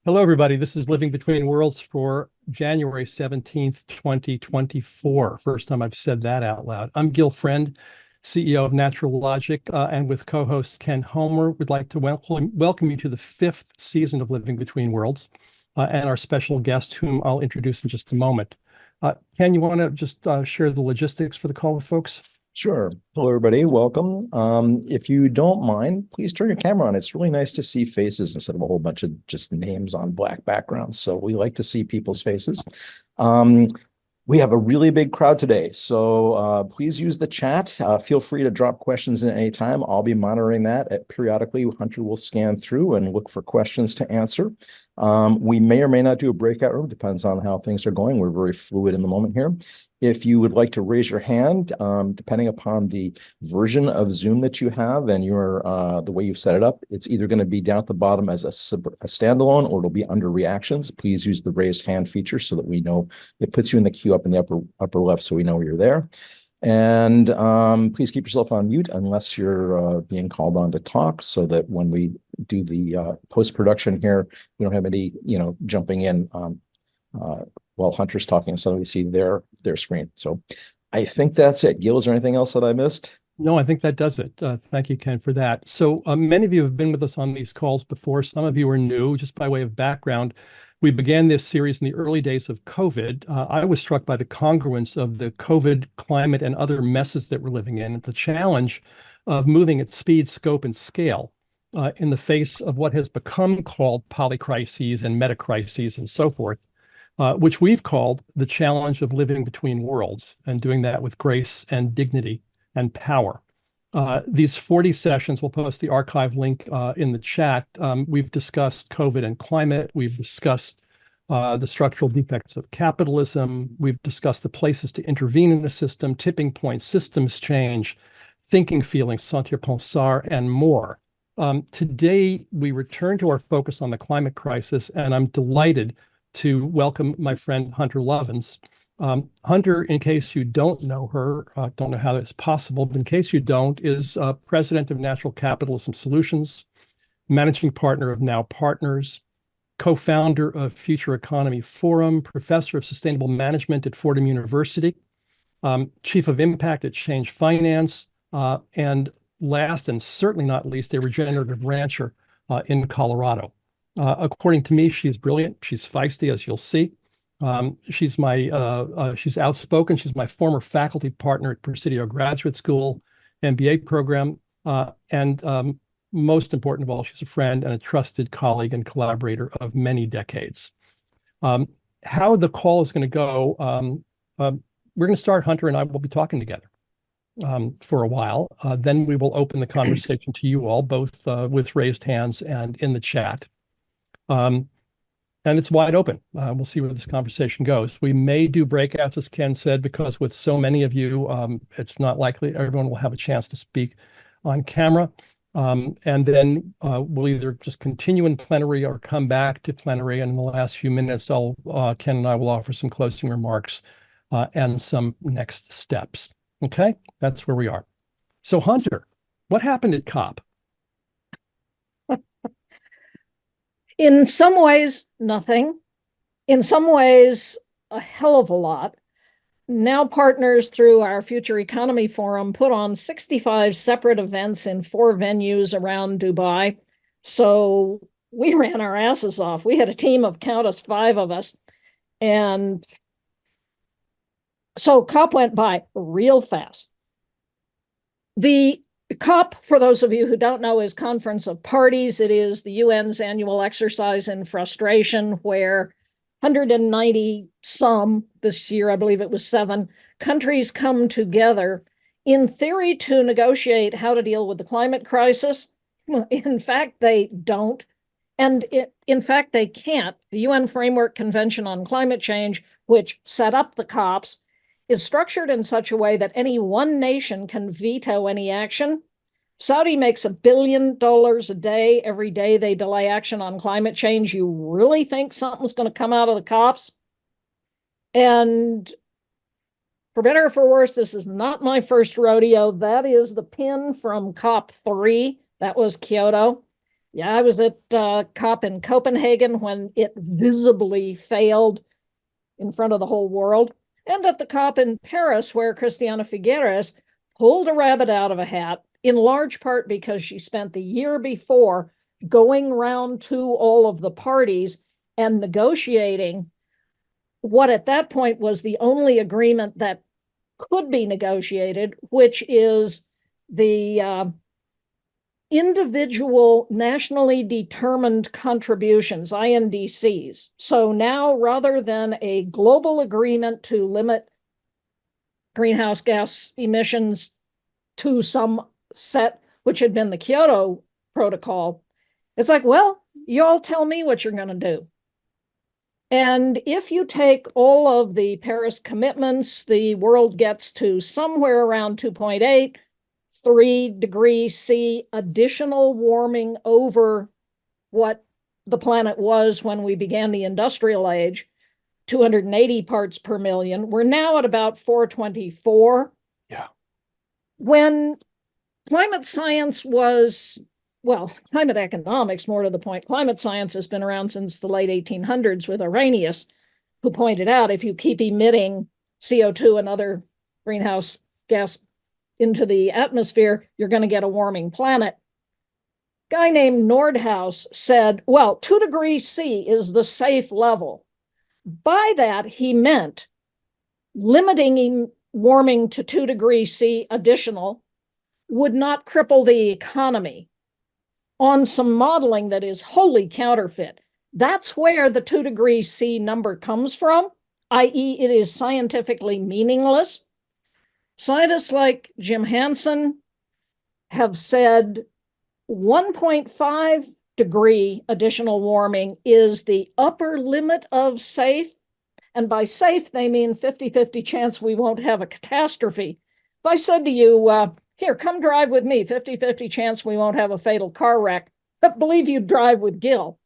Hello, everybody. This is Living Between Worlds for January 17th, 2024. First time I've said that out loud. I'm Gil Friend, CEO of Natural Logic, and with co-host Ken Homer, we'd like to welcome you to the fifth season of Living Between Worlds, and our special guest, whom I'll introduce in just a moment. Ken, you want to just share the logistics for the call with folks? Sure. Hello, everybody. Welcome. If you don't mind, please turn your camera on. It's really nice to see faces instead of a whole bunch of just names on black backgrounds. So we like to see people's faces. Um, we have a really big crowd today, so please use the chat. Feel free to drop questions at any time. I'll be monitoring that. Periodically, Hunter will scan through and look for questions to answer. We may or may not do a breakout room, depends on how things are going. We're very fluid in the moment here. If you would like to raise your hand, depending upon the version of Zoom that you have and your the way you've set it up, it's either going to be down at the bottom as a standalone or it'll be under reactions. Please use the raised hand feature so that we know it puts you in the queue up in the upper left so we know you're there. And please keep yourself on mute unless you're being called on to talk so that when we do the post-production here, we don't have any, jumping in while Hunter's talking, so we see their screen. So I think that's it. Gil, is there anything else that I missed? No, I think that does it. Thank you, Ken, for that. So many of you have been with us on these calls before. Some of you are new. Just by way of background, we began this series in the early days of COVID. I was struck by the congruence of the COVID climate and other messes that we're living in, the challenge of moving at speed, scope, and scale in the face of what has become called polycrises and metacrises and so forth, which we've called the challenge of living between worlds and doing that with grace and dignity and power. These 40 sessions, we'll post the archive link in the chat. We've discussed COVID and climate. We've discussed the structural defects of capitalism. We've discussed the places to intervene in the system, tipping points, systems change, thinking, feeling, sentir, pensar, and more. Today, we return to our focus on the climate crisis, and I'm delighted to welcome my friend Hunter Lovins. Hunter, in case you don't know her, don't know how that's possible, but in case you don't, is president of Natural Capitalism Solutions, managing partner of Now Partners, co-founder of Future Economy Forum, professor of sustainable management at Fordham University, chief of impact at Change Finance, and last and certainly not least, a regenerative rancher in Colorado. According to me, she's brilliant. She's feisty, as you'll see. She's outspoken. She's my former faculty partner at Presidio Graduate School MBA program. And most important of all, she's a friend and a trusted colleague and collaborator of many decades. How the call is going to go, we're going to start, Hunter and I will be talking together for a while. Then we will open the conversation to you all, both with raised hands and in the chat. And it's wide open. We'll see where this conversation goes. We may do breakouts, as Ken said, because with so many of you, it's not likely everyone will have a chance to speak on camera. And then we'll either just continue in plenary or come back to plenary. And in the last few minutes, Ken and I will offer some closing remarks and some next steps. Okay, that's where we are. So Hunter, what happened at COP? In some ways, nothing. In some ways, a hell of a lot. Now Partners, through our Future Economy Forum, put on 65 separate events in 4 venues around Dubai. So we ran our asses off. We had a team of, count us, 5 of us. And so COP went by real fast. The COP, for those of you who don't know, is Conference of Parties. It is the UN's annual exercise in frustration where 190 some, this year I believe it was 7, countries come together in theory to negotiate how to deal with the climate crisis. In fact, they don't. And in fact, they can't. The UN Framework Convention on Climate Change, which set up the COPs, is structured in such a way that any one nation can veto any action. Saudi makes $1 billion a day every day they delay action on climate change. You really think something's going to come out of the COPs? And for better or for worse, this is not my first rodeo. That is the pin from COP3. That was Kyoto. Yeah, I was at COP in Copenhagen when it visibly failed in front of the whole world, and at the COP in Paris where Christiana Figueres pulled a rabbit out of a hat, in large part because she spent the year before going round to all of the parties and negotiating what at that point was the only agreement that could be negotiated, which is the individual nationally determined contributions, INDCs. So now, rather than a global agreement to limit greenhouse gas emissions to some set, which had been the Kyoto Protocol, it's like, well, you all tell me what you're going to do. And if you take all of the Paris commitments, the world gets to somewhere around 2.8, 3 degrees C additional warming over what the planet was when we began the industrial age, 280 parts per million. We're now at about 424. Yeah. When climate science was, well, climate economics, more to the point, climate science has been around since the late 1800s with Arrhenius, who pointed out if you keep emitting CO2 and other greenhouse gas into the atmosphere, you're going to get a warming planet. Guy named Nordhaus said, well, 2 degrees C is the safe level. By that, he meant limiting warming to 2 degrees C additional would not cripple the economy on some modeling that is wholly counterfeit. That's where the 2 degrees C number comes from, i.e., it is scientifically meaningless. Scientists like Jim Hansen have said 1.5 degree additional warming is the upper limit of safe. And by safe, they mean 50-50 chance we won't have a catastrophe. If I said to you, here, come drive with me, 50-50 chance we won't have a fatal car wreck, but believe you'd drive with Gil.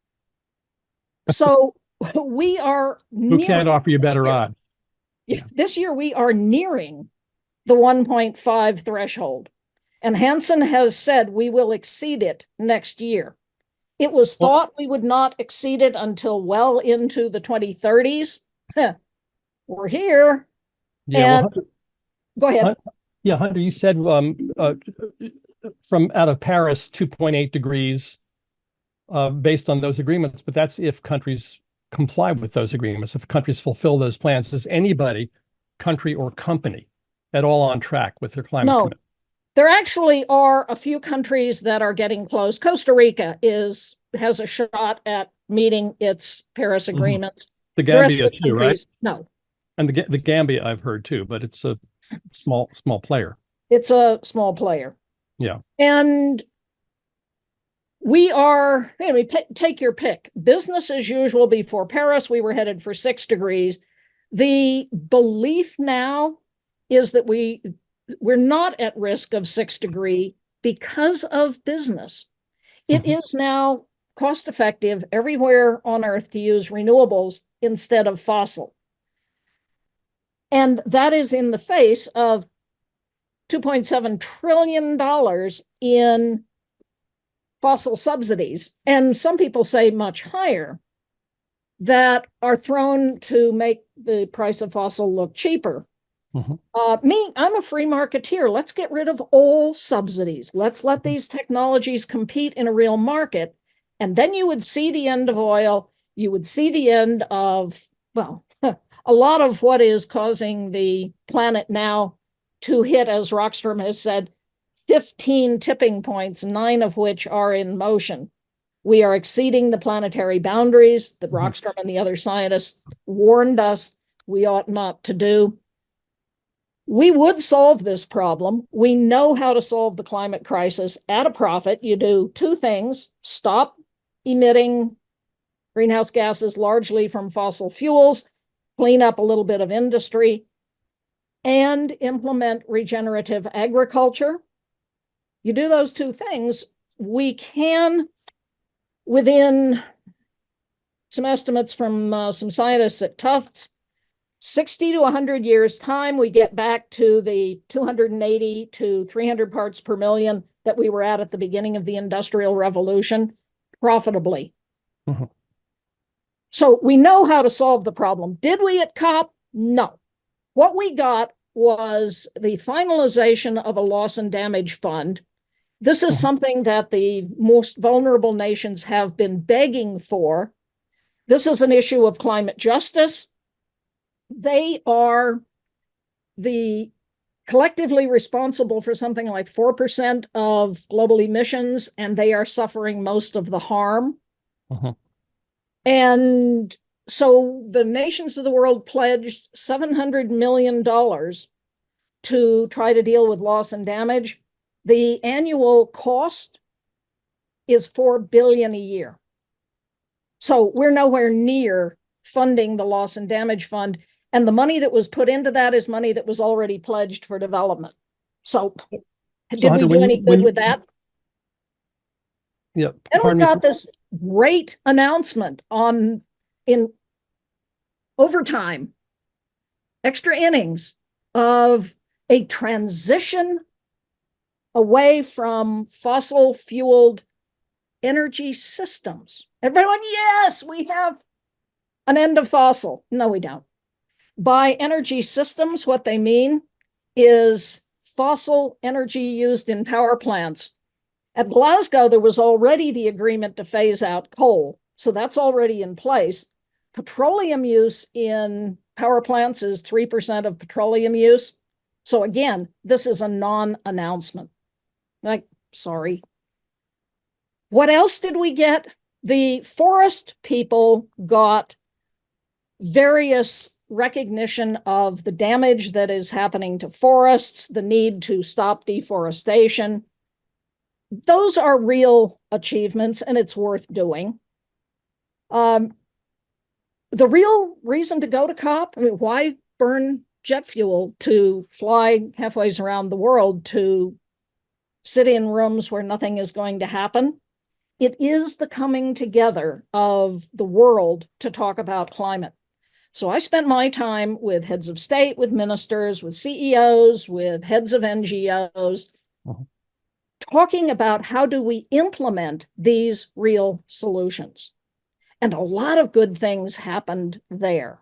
So we are Who can't offer you better odds? This year we are nearing the 1.5 threshold. And Hansen has said we will exceed it next year. It was thought we would not exceed it until well into the 2030s. We're here. Yeah. And go ahead. Hunter, you said from out of Paris, 2.8 degrees based on those agreements, but that's if countries comply with those agreements, if countries fulfill those plans. Is anybody, country or company, at all on track with their climate commitment? There actually are a few countries that are getting close. Costa Rica has a shot at meeting its Paris agreements. The Gambia too, right? No. And the Gambia I've heard too, but it's a small player. It's a small player. Yeah. And we are, take your pick. Business as usual before Paris, we were headed for 6 degrees. The belief now is that we're not at risk of 6 degree because of business. It is now cost effective everywhere on Earth to use renewables instead of fossil. And that is in the face of $2.7 trillion in fossil subsidies. And some people say much higher that are thrown to make the price of fossil look cheaper. I'm a free marketeer. Let's get rid of all subsidies. Let's let these technologies compete in a real market. And then you would see the end of oil. You would see the end of, well, a lot of what is causing the planet now to hit, as Rockstrom has said, 15 tipping points, 9 of which are in motion. We are exceeding the planetary boundaries that Rockstrom and the other scientists warned us we ought not to do. We would solve this problem. We know how to solve the climate crisis at a profit. You do 2 things: stop emitting greenhouse gases largely from fossil fuels, clean up a little bit of industry, and implement regenerative agriculture. You do those 2 things, we can, within some estimates from some scientists at Tufts, 60 to 100 years' time, we get back to the 280 to 300 parts per million that we were at the beginning of the Industrial Revolution. profitably. Mhm. So we know how to solve the problem. Did we at COP? No. What we got was the finalization of a loss and damage fund. This is Mhm. something that the most vulnerable nations have been begging for. This is an issue of climate justice. They are collectively responsible for something like 4% of global emissions, and they are suffering most of the harm. Mhm. And so the nations of the world pledged $700 million to try to deal with loss and damage. The annual cost is $4 billion a year. So we're nowhere near funding the loss and damage fund. And the money that was put into that is money that was already pledged for development. So did Hunter, we do any good with that? Yeah, And we pardon me. got this great announcement in overtime, extra innings of a transition away from fossil fueled energy systems. Everybody went, yes, we have an end of fossil. No, we don't. By energy systems, what they mean is fossil energy used in power plants. At Glasgow, there was already the agreement to phase out coal. So that's already in place. Petroleum use in power plants is 3% of petroleum use. So again, this is a non-announcement. Like, sorry. What else did we get? The forest people got various recognition of the damage that is happening to forests, the need to stop deforestation. Those are real achievements, and it's worth doing. The real reason to go to COP, I mean, why burn jet fuel to fly halfway around the world to sit in rooms where nothing is going to happen? It is the coming together of the world to talk about climate. So I spent my time with heads of state, with ministers, with CEOs, with heads of NGOs, talking about how do we implement these real solutions. And a lot of good things happened there.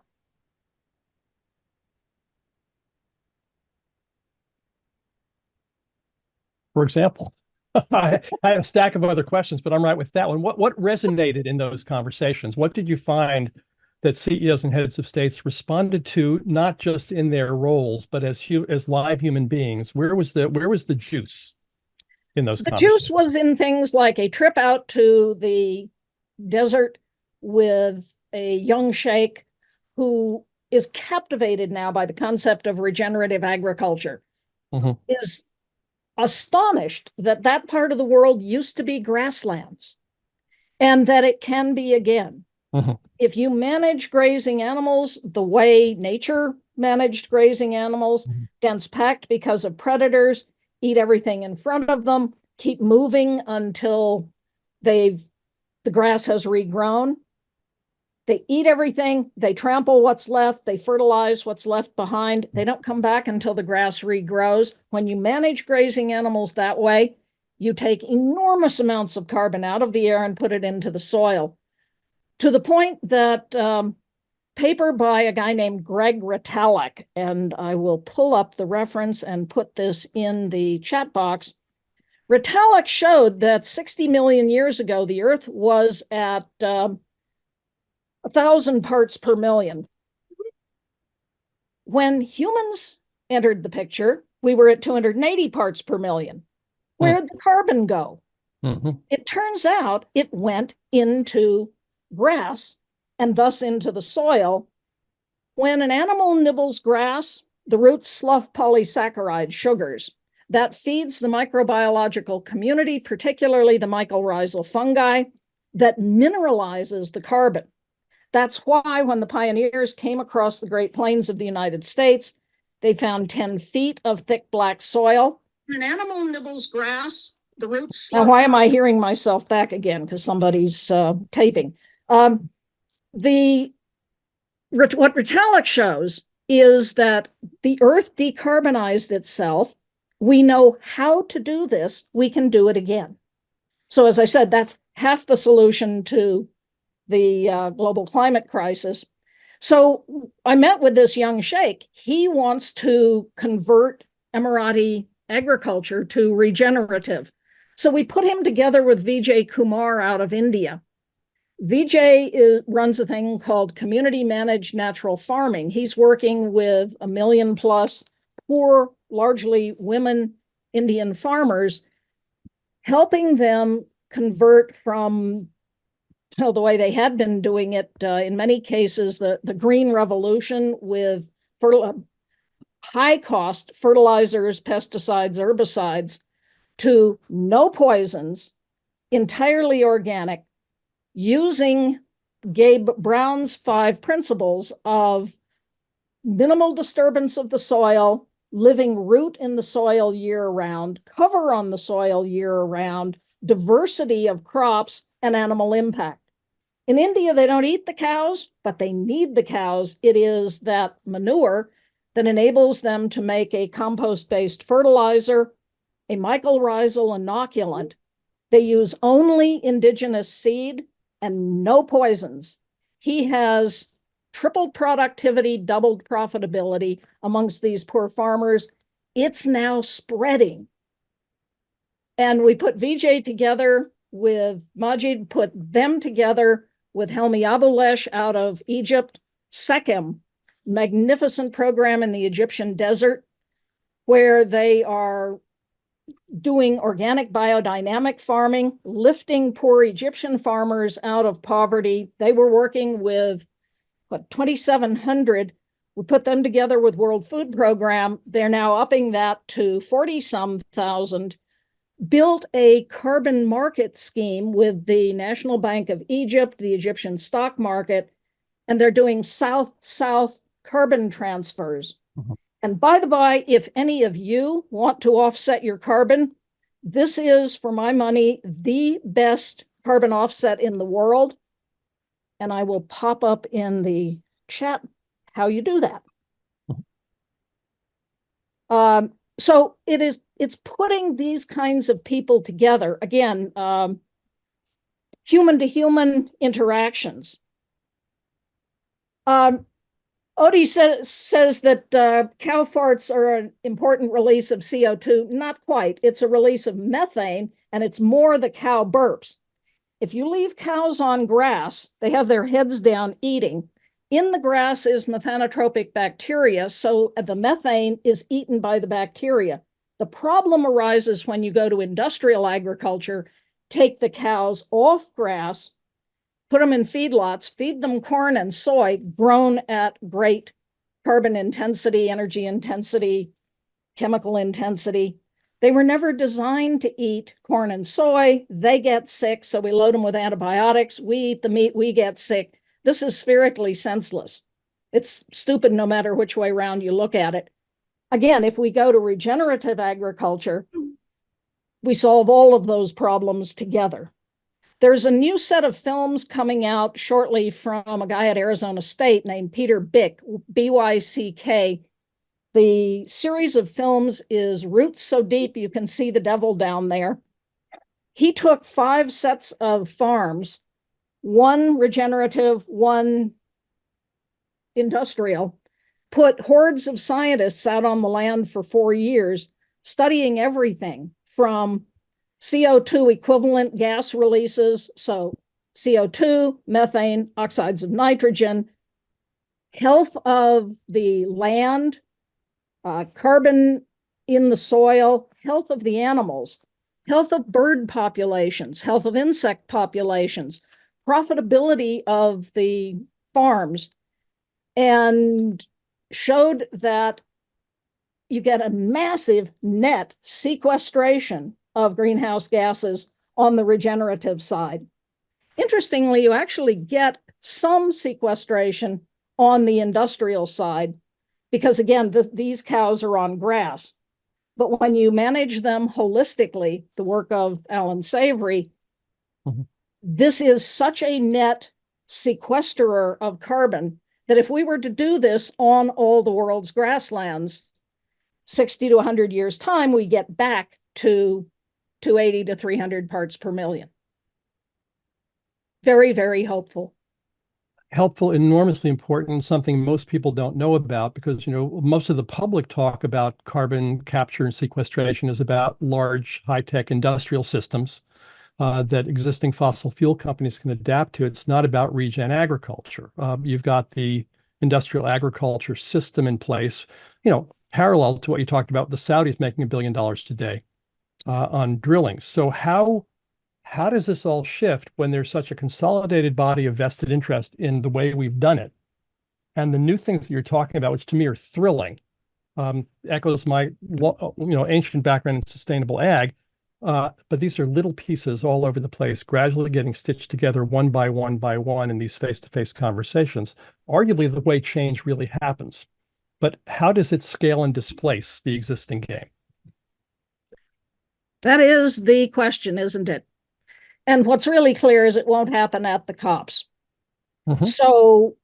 For example, I have a stack of other questions, but I'm right with that one. What resonated in those conversations? What did you find that CEOs and heads of states responded to, not just in their roles, but as live human beings? Where was the juice in those The conversations? juice was in things like a trip out to the desert with a young sheikh who is captivated now by the concept of regenerative agriculture, is astonished that that part of the world used to be grasslands and that it can be again. If you manage grazing animals the way nature managed grazing animals, dense packed because of predators, eat everything in front of them, keep moving until the grass has regrown. They eat everything, they trample what's left, they fertilize what's left behind. They don't come back until the grass regrows. When you manage grazing animals that way, you take enormous amounts of carbon out of the air and put it into the soil, to the point that paper by a guy named Greg Retallick, and I will pull up the reference and put this in the chat box. Retallick showed that 60 million years ago, the Earth was at 1,000 parts per million. When humans entered the picture, we were at 280 parts per million. Where'd the carbon go? It turns out it went into grass and thus into the soil. When an animal nibbles grass, the roots slough polysaccharides, sugars. That feeds the microbiological community, particularly the mycorrhizal fungi, that mineralizes the carbon. That's why when the pioneers came across the Great Plains of the United States, they found 10 feet of thick black soil. When an animal nibbles grass, the roots. Now, why am I hearing myself back again? Because somebody's taping. What Retallick shows is that the Earth decarbonized itself. We know how to do this. We can do it again. So as I said, that's half the solution to the global climate crisis. So I met with this young sheikh. He wants to convert Emirati agriculture to regenerative. So we put him together with Vijay Kumar out of India. Runs a thing called community managed natural farming. He's working with 1 million plus poor, largely women Indian farmers, helping them convert from the way they had been doing it, in many cases, the green revolution with high cost fertilizers, pesticides, herbicides, to no poisons, entirely organic, using Gabe Brown's 5 principles of minimal disturbance of the soil, living root in the soil year round, cover on the soil year round, diversity of crops, and animal impact. In India, they don't eat the cows, but they need the cows. It is that manure that enables them to make a compost-based fertilizer, a mycorrhizal inoculant. They use only indigenous seed and no poisons. He has tripled productivity, doubled profitability amongst these poor farmers. It's now spreading. And we put Vijay together with Majid, put them together with Helmi Abulesh out of Egypt, Sekhem, magnificent program in the Egyptian desert, where they are doing organic biodynamic farming, lifting poor Egyptian farmers out of poverty. They were working with 2,700. We put them together with World Food Program. They're now upping that to 40-some thousand. Built a carbon market scheme with the National Bank of Egypt, the Egyptian stock market, and they're doing south-south carbon transfers. And by the by, if any of you want to offset your carbon, this is, for my money, the best carbon offset in the world. And I will pop up in the chat how you do that. So it's putting these kinds of people together. Again, human to human interactions. Odie says that cow farts are an important release of CO2. Not quite. It's a release of methane, and it's more the cow burps. If you leave cows on grass, they have their heads down eating. In the grass is methanotropic bacteria, so the methane is eaten by the bacteria. The problem arises when you go to industrial agriculture, take the cows off grass, put them in feedlots, feed them corn and soy grown at great carbon intensity, energy intensity, chemical intensity. They were never designed to eat corn and soy. They get sick, so we load them with antibiotics. We eat the meat, we get sick. This is spherically senseless. It's stupid no matter which way around you look at it. Again, if we go to regenerative agriculture, we solve all of those problems together. There's a new set of films coming out shortly from a guy at Arizona State named Peter Byck, B-Y-C-K. The series of films is Roots So Deep You Can See the Devil Down There. He took 5 sets of farms, 1 regenerative, 1 industrial, put hordes of scientists out on the land for 4 years, studying everything from CO2 equivalent gas releases, so CO2, methane, oxides of nitrogen, health of the land, carbon in the soil, health of the animals, health of bird populations, health of insect populations, profitability of the farms, and showed that you get a massive net sequestration of greenhouse gases on the regenerative side. Interestingly, you actually get some sequestration on the industrial side because, again, these cows are on grass. But when you manage them holistically, the work of Alan Savory, this is such a net sequesterer of carbon that if we were to do this on all the world's grasslands, 60 to 100 years' time, we get back to 280 to 300 parts per million. Very, very hopeful. Helpful, enormously important, something most people don't know about because, most of the public talk about carbon capture and sequestration is about large high-tech industrial systems that existing fossil fuel companies can adapt to. It's not about regen agriculture. You've got the industrial agriculture system in place, parallel to what you talked about, the Saudis making $1 billion today on drilling. So how does this all shift when there's such a consolidated body of vested interest in the way we've done it? And the new things that you're talking about, which to me are thrilling, echoes my ancient background in sustainable ag. But these are little pieces all over the place, gradually getting stitched together one by one in these face-to-face conversations, arguably the way change really happens. But how does it scale and displace the existing game? That is the question, isn't it? And what's really clear is it won't happen at the COPs. Mm-hmm. So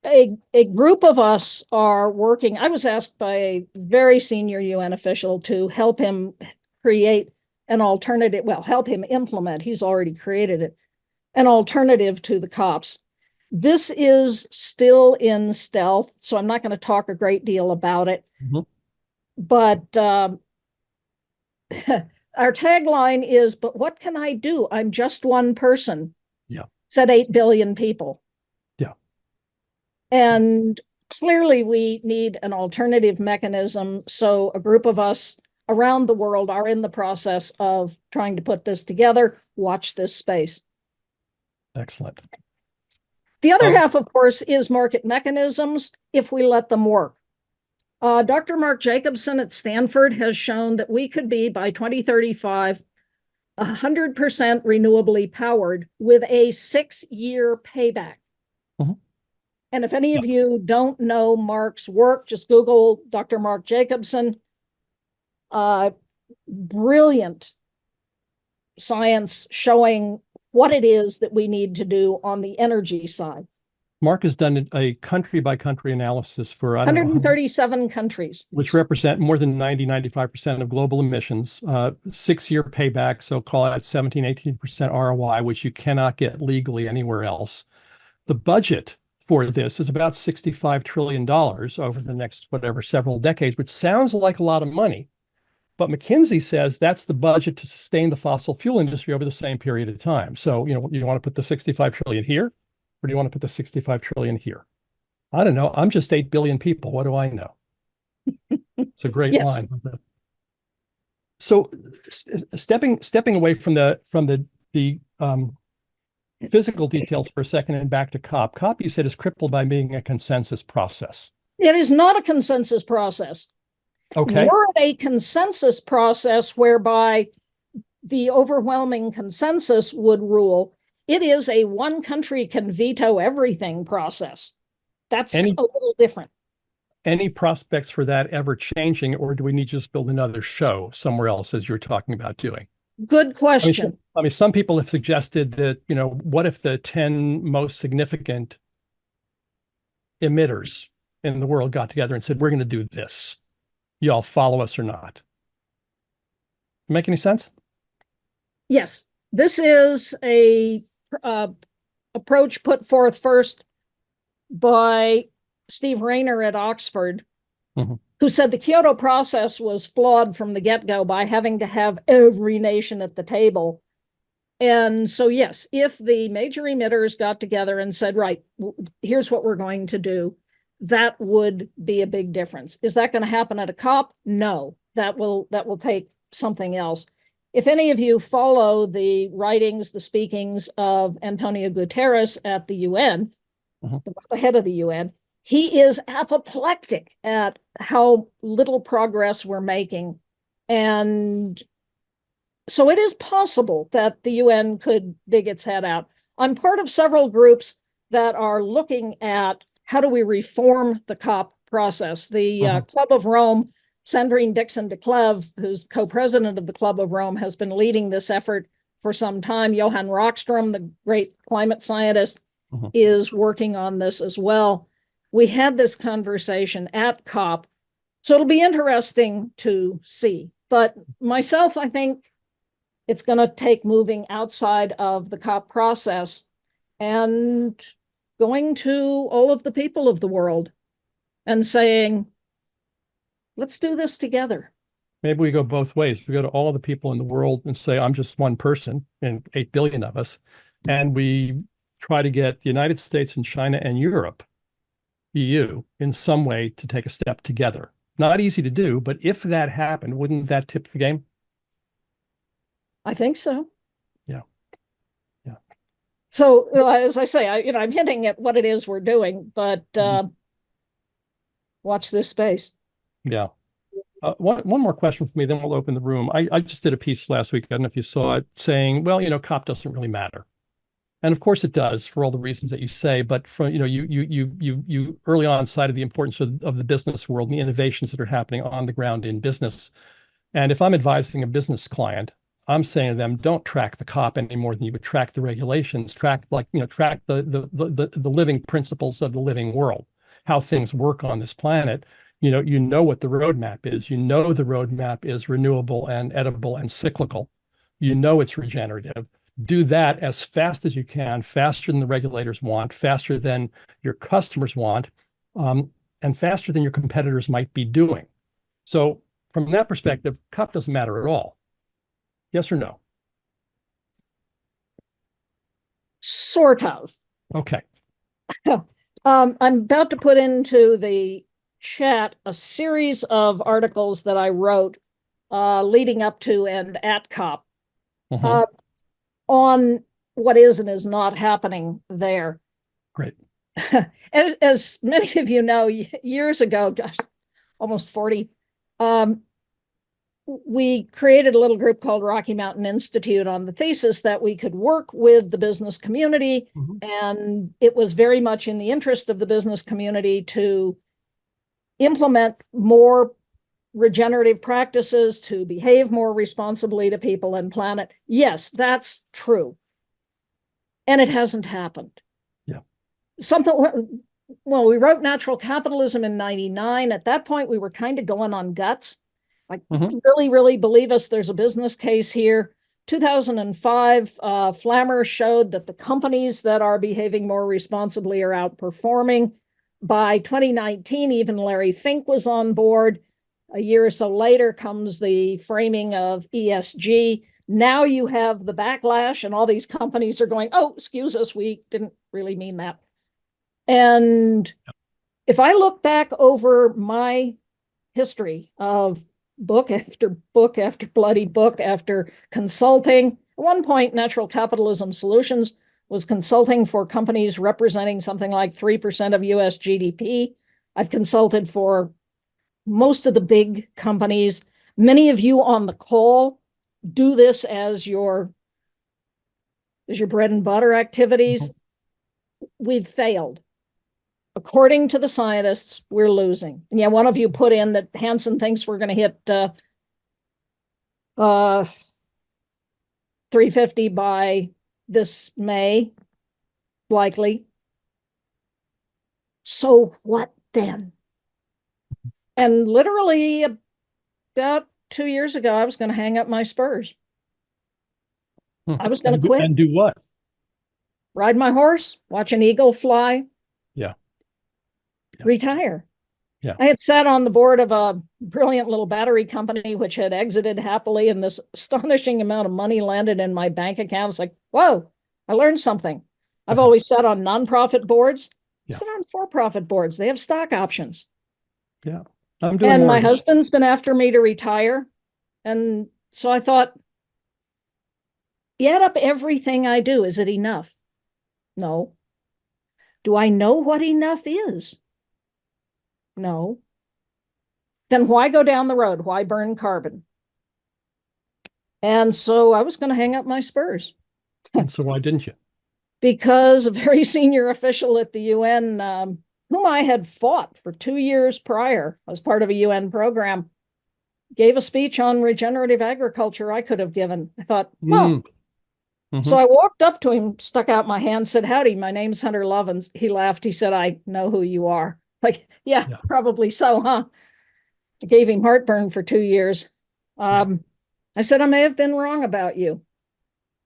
a group of us are working. I was asked by a very senior UN official to help him create an alternative, help him implement, he's already created it, an alternative to the COPs. This is still in stealth, so I'm not going to talk a great deal about it. Mm-hmm. But our tagline is, but what can I do? I'm just one person. Yeah. Said 8 billion people. Yeah. And clearly we need an alternative mechanism. So a group of us around the world are in the process of trying to put this together. Watch this space. Excellent. The other half, of course, is market mechanisms if we let them work. Dr. Mark Jacobson at Stanford has shown that we could be, by 2035, 100% renewably powered with a 6-year payback. Mm-hmm. And if any of you don't know Mark's work, just Google Dr. Mark Jacobson. Brilliant science showing what it is that we need to do on the energy side. Mark has done a country-by-country analysis for 137 countries. Which represent more than 95% of global emissions, 6-year payback, so call it 17-18% ROI, which you cannot get legally anywhere else. The budget for this is about $65 trillion over the next, several decades, which sounds like a lot of money. But McKinsey says that's the budget to sustain the fossil fuel industry over the same period of time. So, you want to put the 65 trillion here? Or do you want to put the 65 trillion here? I don't know. I'm just 8 billion people. What do I know? It's a great line. So stepping away from the physical details for a second and back to COP. COP, you said, is crippled by being a consensus process. It is not a consensus process. Okay. We're at a consensus process whereby the overwhelming consensus would rule. It is a one country can veto everything process. That's a little different. Any prospects for that ever changing, or do we need to just build another show somewhere else, as you're talking about doing? Good question. I mean, some people have suggested that, what if the 10 most significant emitters in the world got together and said, we're going to do this. Y'all follow us or not? Make any sense? Yes. This is a approach put forth first by Steve Rayner at Oxford, mm-hmm. who said the Kyoto process was flawed from the get-go by having to have every nation at the table. And so, yes, if the major emitters got together and said, right, here's what we're going to do, that would be a big difference. Is that going to happen at a COP? No, that will take something else. If any of you follow the writings, the speakings of Antonio Guterres at the UN, mm-hmm. the head of the UN, he is apoplectic at how little progress we're making. And so it is possible that the UN could dig its head out. I'm part of several groups that are looking at how do we reform the COP process. The mm-hmm. Club of Rome, Sandrine Dixon de Cleve, who's co-president of the Club of Rome, has been leading this effort for some time. Johan Rockström, the great climate scientist, mm-hmm. is working on this as well. We had this conversation at COP, so it'll be interesting to see. But myself, I think it's going to take moving outside of the COP process and going to all of the people of the world and saying, let's do this together. Maybe we go both ways. We go to all the people in the world and say, I'm just one person and 8 billion of us. And we try to get the United States and China and Europe, EU, in some way to take a step together. Not easy to do, but if that happened, wouldn't that tip the game? I think so. Yeah. Yeah. So as I say, I'm hinting at what it is we're doing, but watch this space. Yeah. One more question for me, then we'll open the room. I just did a piece last week, I don't know if you saw it, saying, well, COP doesn't really matter. And of course it does for all the reasons that you say, but from, you early on cited the importance of the business world and the innovations that are happening on the ground in business. And if I'm advising a business client, I'm saying to them, don't track the COP any more than you would track the regulations, track the living principles of the living world, how things work on this planet. You know what the roadmap is. The roadmap is renewable and edible and cyclical. It's regenerative. Do that as fast as you can, faster than the regulators want, faster than your customers want, and faster than your competitors might be doing. So from that perspective, COP doesn't matter at all. Yes or no? Sort of. Okay. I'm about to put into the chat a series of articles that I wrote leading up to and at COP on what is and is not happening there. Great. As many of you know, years ago, gosh, almost 40, we created a little group called Rocky Mountain Institute on the thesis that we could work with the business community. And it was very much in the interest of the business community to implement more regenerative practices, to behave more responsibly to people and planet. Yes, that's true. And it hasn't happened. Yeah. We wrote Natural Capitalism in 99. At that point, we were kind of going on guts. Like, really, really believe us, there's a business case here. 2005, Flammer showed that the companies that are behaving more responsibly are outperforming. By 2019, even Larry Fink was on board. A year or so later comes the framing of ESG. Now you have the backlash and all these companies are going, oh, excuse us, we didn't really mean that. And if I look back over my history of book after book after bloody book after consulting, at one point, Natural Capitalism Solutions was consulting for companies representing something like 3% of US GDP. I've consulted for most of the big companies. Many of you on the call do this as your bread and butter activities. We've failed. According to the scientists, we're losing. And yeah, one of you put in that Hansen thinks we're going to hit 350 by this May, likely. So what then? And literally about 2 years ago, I was going to hang up my spurs. I was going to quit. And do what? Ride my horse, watch an eagle fly. Yeah. Retire. Yeah. I had sat on the board of a brilliant little battery company, which had exited happily, and this astonishing amount of money landed in my bank account. It's like, whoa, I learned something. I've always sat on nonprofit boards. I sit on for-profit boards. They have stock options. Yeah. I'm doing and more my husband's been after me to retire. And so I thought, you add up everything I do. Is it enough? No. Do I know what enough is? No. Then why go down the road? Why burn carbon? And so I was going to hang up my spurs. And so why didn't you? Because a very senior official at the UN, whom I had fought for 2 years prior as part of a UN program, gave a speech on regenerative agriculture I could have given. I thought, well, so I walked up to him, stuck out my hand, said, howdy, my name's Hunter Lovins. He laughed. He said, I know who you are. Like, yeah, probably so, huh? I gave him heartburn for 2 years. I said, I may have been wrong about you.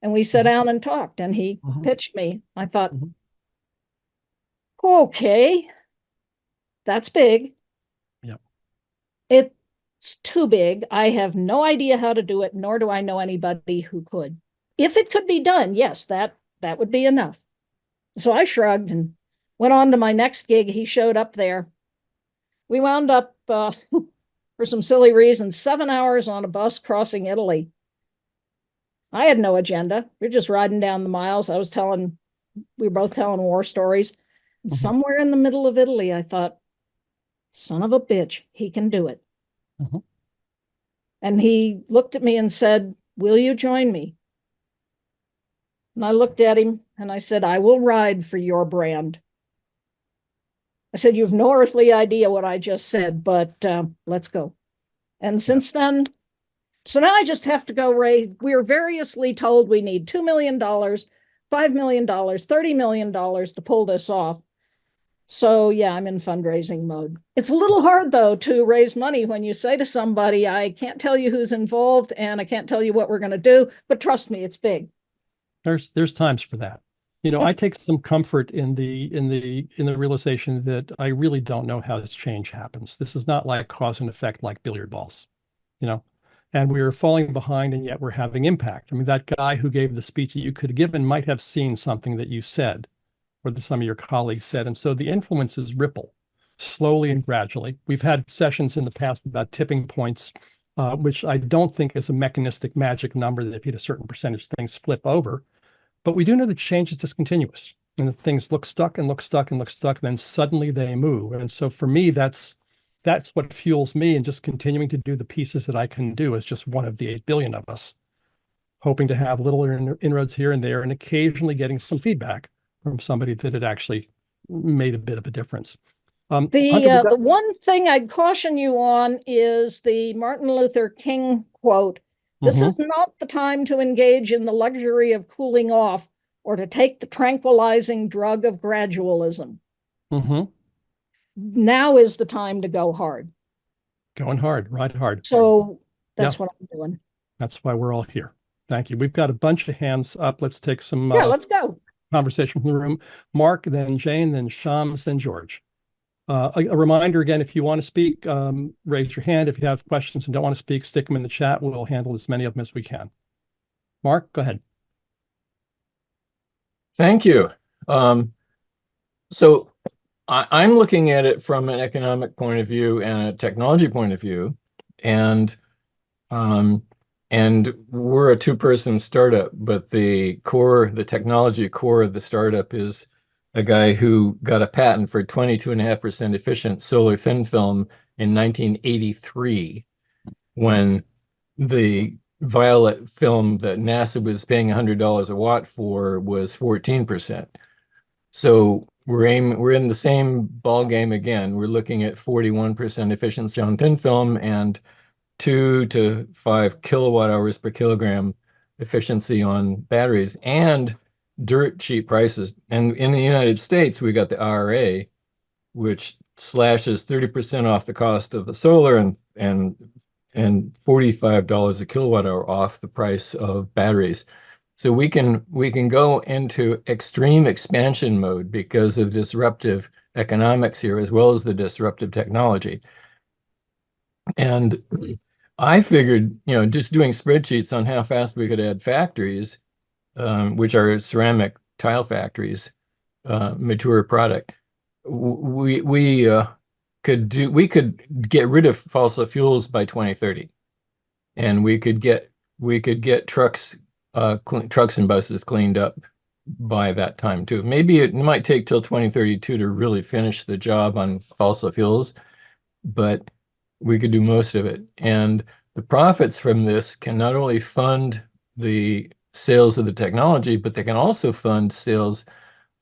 And we sat down and talked, and he pitched me. I thought, okay, that's big. Yeah. It's too big. I have no idea how to do it, nor do I know anybody who could. If it could be done, yes, that would be enough. So I shrugged and went on to my next gig. He showed up there. We wound up, for some silly reasons, 7 hours on a bus crossing Italy. I had no agenda. We are just riding down the miles. We were both telling war stories. Somewhere in the middle of Italy, I thought, son of a bitch, he can do it. And he looked at me and said, will you join me? And I looked at him and I said, I will ride for your brand. I said, you have no earthly idea what I just said, but let's go. And since then, so now I just have to go raise. We are variously told we need $2 million, $5 million, $30 million to pull this off. So yeah, I'm in fundraising mode. It's a little hard though to raise money when you say to somebody, I can't tell you who's involved and I can't tell you what we're going to do, but trust me, it's big. There's times for that. I take some comfort in the realization that I really don't know how this change happens. This is not like cause and effect like billiard balls, and we are falling behind and yet we're having impact. I mean, that guy who gave the speech that you could have given might have seen something that you said or that some of your colleagues said. And so the influences ripple slowly and gradually. We've had sessions in the past about tipping points, which I don't think is a mechanistic magic number that if you hit a certain percentage, things flip over. But we do know that change is discontinuous and that things look stuck and look stuck and look stuck, and then suddenly they move. And so for me, that's what fuels me, and just continuing to do the pieces that I can do as just one of the 8 billion of us, hoping to have little inroads here and there and occasionally getting some feedback from somebody that had actually made a bit of a difference. Hunter, the one thing I'd caution you on is the Martin Luther King quote. This is not the time to engage in the luxury of cooling off or to take the tranquilizing drug of gradualism. Now is the time to go hard. Going hard, ride hard. So that's what I'm doing. That's why we're all here. Thank you. We've got a bunch of hands up. Let's take some let's go. Conversation from the room. Mark, then Jane, then Shams, then George. A reminder again, if you want to speak, raise your hand. If you have questions and don't want to speak, stick them in the chat. We'll handle as many of them as we can. Mark, go ahead. Thank you. So I'm looking at it from an economic point of view and a technology point of view, and we're a two-person startup, but the technology core of the startup is a guy who got a patent for 22.5% efficient solar thin film in 1983, when the violet film that NASA was paying $100 a watt for was 14%. So we're in the same ball game again. We're looking at 41% efficiency on thin film and 2 to 5 kilowatt hours per kilogram efficiency on batteries, and dirt cheap prices. And in the United States, we got the IRA, which slashes 30% off the cost of the solar and $45 a kilowatt hour off the price of batteries. So we can go into extreme expansion mode because of disruptive economics here, as well as the disruptive technology. And I figured, just doing spreadsheets on how fast we could add factories, which are ceramic tile factories, mature product. We could get rid of fossil fuels by 2030, and we could get trucks and buses cleaned up by that time too. Maybe it might take till 2032 to really finish the job on fossil fuels, but we could do most of it. And the profits from this can not only fund the sales of the technology, but they can also fund sales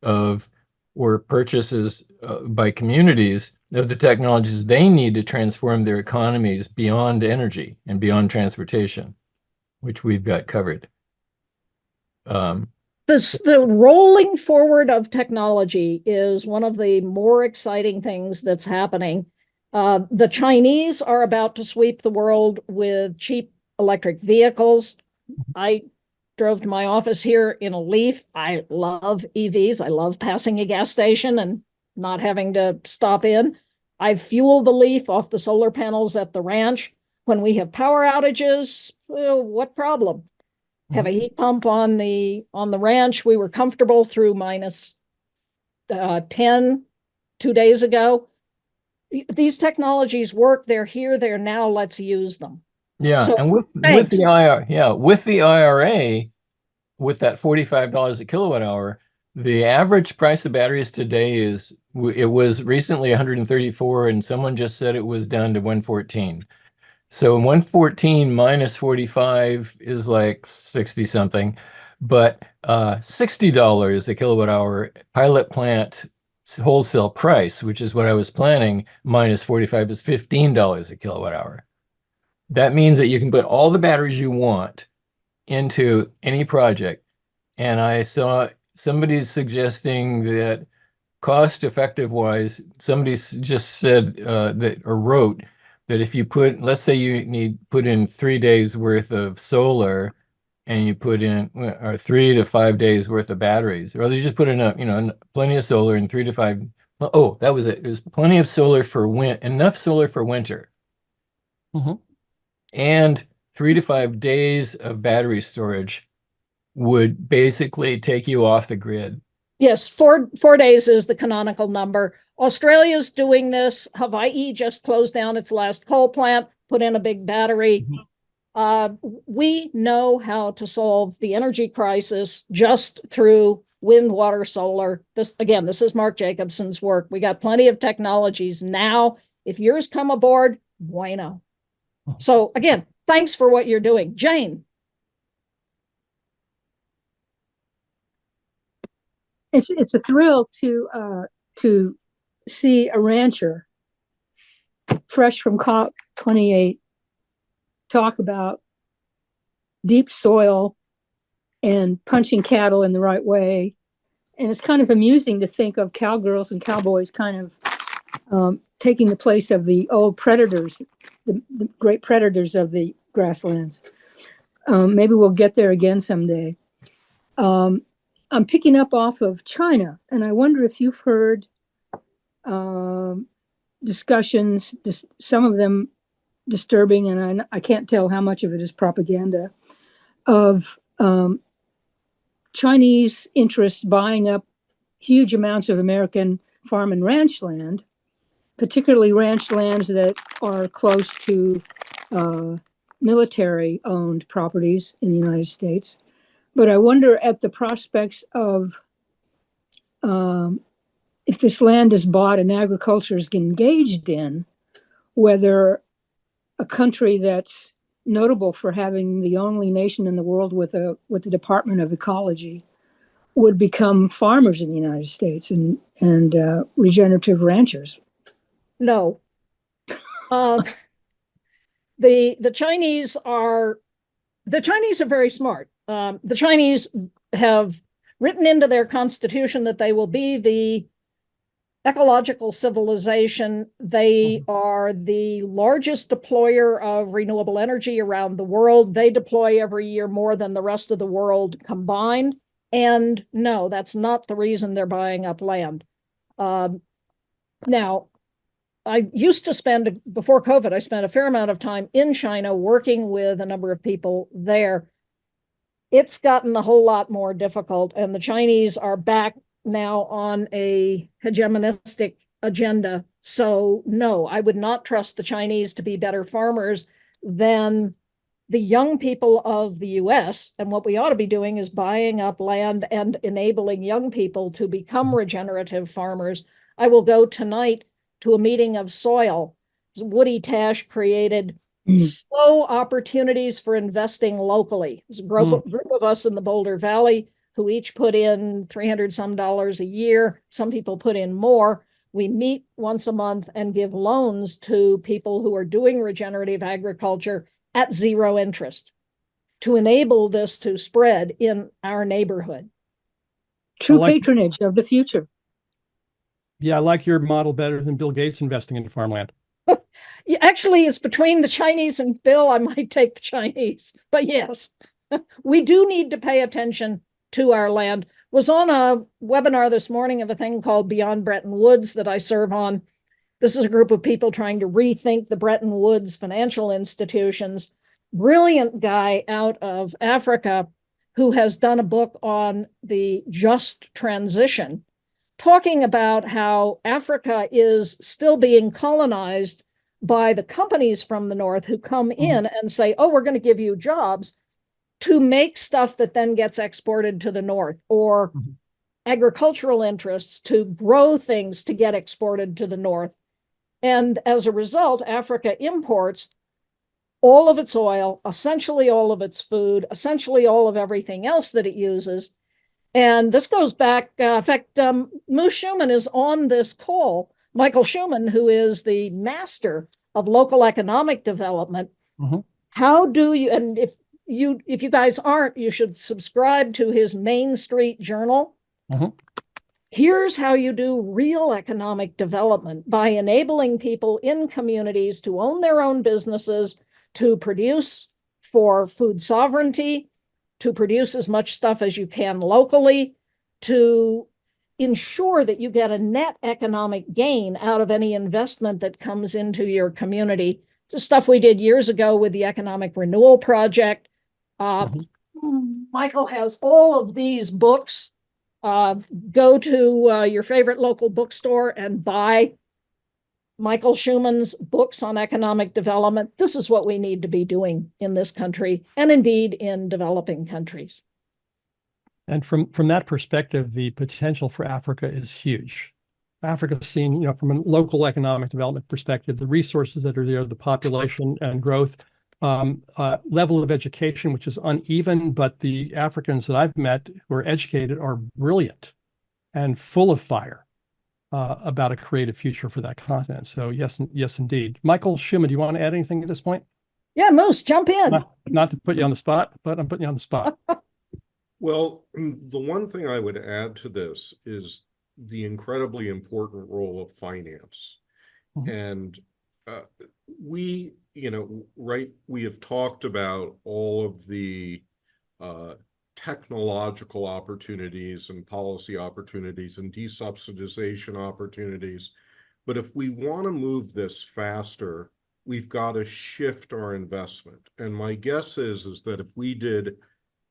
of or purchases by communities of the technologies they need to transform their economies beyond energy and beyond transportation, which we've got covered. The rolling forward of technology is one of the more exciting things that's happening. The Chinese are about to sweep the world with cheap electric vehicles. I drove to my office here in a Leaf. I love EVs. I love passing a gas station and not having to stop in. I've fueled the Leaf off the solar panels at the ranch. When we have power outages, what problem? Have a heat pump on the ranch. We were comfortable through minus 10 2 days ago. These technologies work. They're here. They're now. Let's use them. Yeah, So, and with the IRA, with that $45 a kilowatt hour, the average price of batteries today it was recently 134, and someone just said it was down to 114. So 114 minus 45 is like 60 something, but $60 a kilowatt hour pilot plant wholesale price, which is what I was planning, minus 45 is $15 a kilowatt hour. That means that you can put all the batteries you want into any project. And I saw somebody suggesting that cost effective wise, somebody just said that or wrote that if you let's say you put in 3 days worth of solar and you put in or 3 to 5 days worth of batteries, or you just put in plenty of solar and 3 to 5. Oh, that was it. There's plenty of solar for enough solar for winter. And 3 to 5 days of battery storage would basically take you off the grid. Yes, 4 days is the canonical number. Australia's doing this. Hawaii just closed down its last coal plant, put in a big battery. We know how to solve the energy crisis just through wind, water, solar. This is Mark Jacobson's work. We got plenty of technologies now. If yours come aboard, bueno. So again, thanks for what you're doing. Jane. It's a thrill to see a rancher fresh from COP28 talk about deep soil and punching cattle in the right way. And it's kind of amusing to think of cowgirls and cowboys kind of taking the place of the old predators, the great predators of the grasslands. Maybe we'll get there again someday. I'm picking up off of China, and I wonder if you've heard discussions, some of them disturbing, and I can't tell how much of it is propaganda, of Chinese interests buying up huge amounts of American farm and ranch land, particularly ranch lands that are close to military-owned properties in the United States. But I wonder at the prospects of if this land is bought and agriculture is engaged in, whether a country that's notable for having the only nation in the world with the Department of Ecology would become farmers in the United States and regenerative ranchers. No. The Chinese are very smart. The Chinese have written into their constitution that they will be the ecological civilization. They are the largest deployer of renewable energy around the world. They deploy every year more than the rest of the world combined. And no, that's not the reason they're buying up land. Now, I used to spend, before COVID, I spent a fair amount of time in China working with a number of people there. It's gotten a whole lot more difficult, and the Chinese are back now on a hegemonistic agenda. So no, I would not trust the Chinese to be better farmers than the young people of the US. And what we ought to be doing is buying up land and enabling young people to become regenerative farmers. I will go tonight to a meeting of soil. Woody Tash created slow opportunities for investing locally. There's a group of us in the Boulder Valley who each put in $300 some a year. Some people put in more. We meet once a month and give loans to people who are doing regenerative agriculture at zero interest to enable this to spread in our neighborhood. True patronage of the future. Yeah, I like your model better than Bill Gates investing into farmland. Actually, it's between the Chinese and Bill. I might take the Chinese, but yes. we do need to pay attention to our land. Was on a webinar this morning of a thing called Beyond Bretton Woods that I serve on. This is a group of people trying to rethink the Bretton Woods financial institutions. Brilliant guy out of Africa who has done a book on the just transition, talking about how Africa is still being colonized by the companies from the North who come in and say, oh, we're going to give you jobs to make stuff that then gets exported to the North, or agricultural interests to grow things to get exported to the North. And as a result, Africa imports all of its oil, essentially all of its food, essentially all of everything else that it uses. And this goes back, in fact, Moose Schuman is on this call. Michael Schuman, who is the master of local economic development. How do you, and if you guys aren't, you should subscribe to his Main Street Journal. Here's how you do real economic development: by enabling people in communities to own their own businesses, to produce for food sovereignty, to produce as much stuff as you can locally, to ensure that you get a net economic gain out of any investment that comes into your community. The stuff we did years ago with the Economic Renewal Project. Michael has all of these books. Go to your favorite local bookstore and buy Michael Schuman's books on economic development. This is what we need to be doing in this country, and indeed in developing countries. And from that perspective, the potential for Africa is huge. Africa's seen, from a local economic development perspective, the resources that are there, the population and growth, level of education, which is uneven, but the Africans that I've met who are educated are brilliant and full of fire about a creative future for that continent. So yes, indeed. Michael Schuman, do you want to add anything at this point? Yeah, Moose, jump in. Not to put you on the spot, but I'm putting you on the spot. Well, the one thing I would add to this is the incredibly important role of finance. And we have talked about all of the technological opportunities and policy opportunities and desubsidization opportunities. But if we want to move this faster, we've got to shift our investment. And my guess is that if we did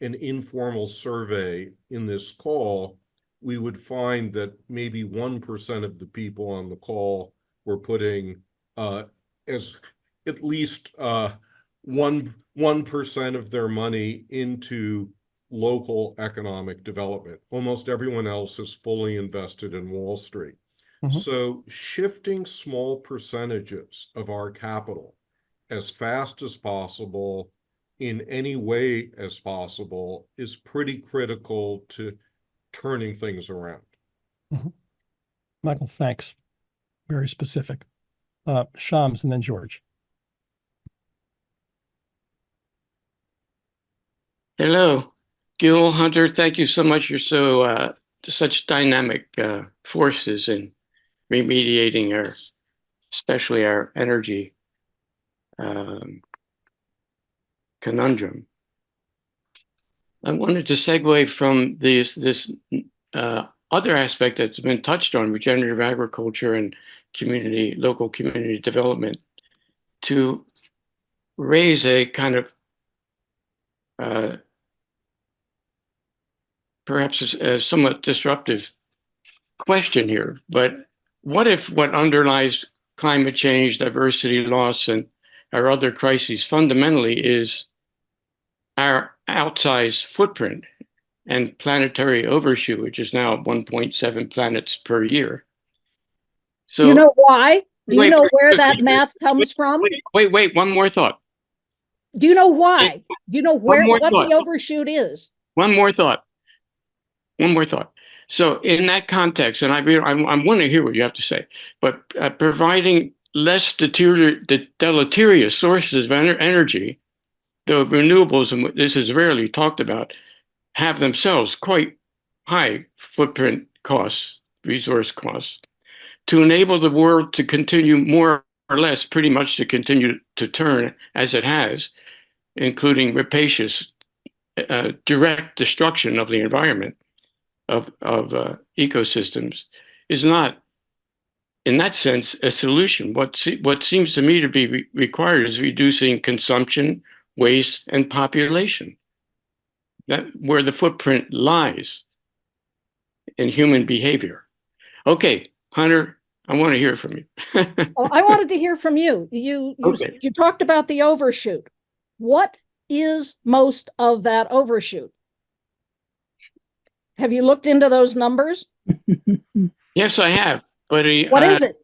an informal survey in this call, we would find that maybe 1% of the people on the call were putting as at least 1% of their money into local economic development. Almost everyone else is fully invested in Wall Street. So shifting small percentages of our capital as fast as possible in any way as possible is pretty critical to turning things around. Michael, thanks. Very specific. Shams and then George. Hello, Gil, Hunter, thank you so much. You're such dynamic forces in remediating especially our energy conundrum. I wanted to segue from this other aspect that's been touched on, regenerative agriculture and local community development, to raise a kind of perhaps a somewhat disruptive question here. But what if what underlies climate change, diversity loss, and our other crises fundamentally is our outsized footprint and planetary overshoot, which is now 1.7 planets per year? So you know why? Do you know where that math comes from? Wait, one more thought. Do you know why? Do you know what the overshoot is? One more thought. So in that context, and I want to hear what you have to say, but providing less deleterious sources of energy, the renewables, and this is rarely talked about, have themselves quite high footprint costs, resource costs, to enable the world to continue more or less pretty much to continue to turn as it has, including rapacious direct destruction of the environment, of ecosystems, is not, in that sense, a solution. What seems to me to be required is reducing consumption, waste, and population. That where the footprint lies in human behavior. Okay, Hunter, I want to hear from you. Well, I wanted to hear from you. You talked about the overshoot. What is most of that overshoot? Have you looked into those numbers? Yes, I have. But what is it?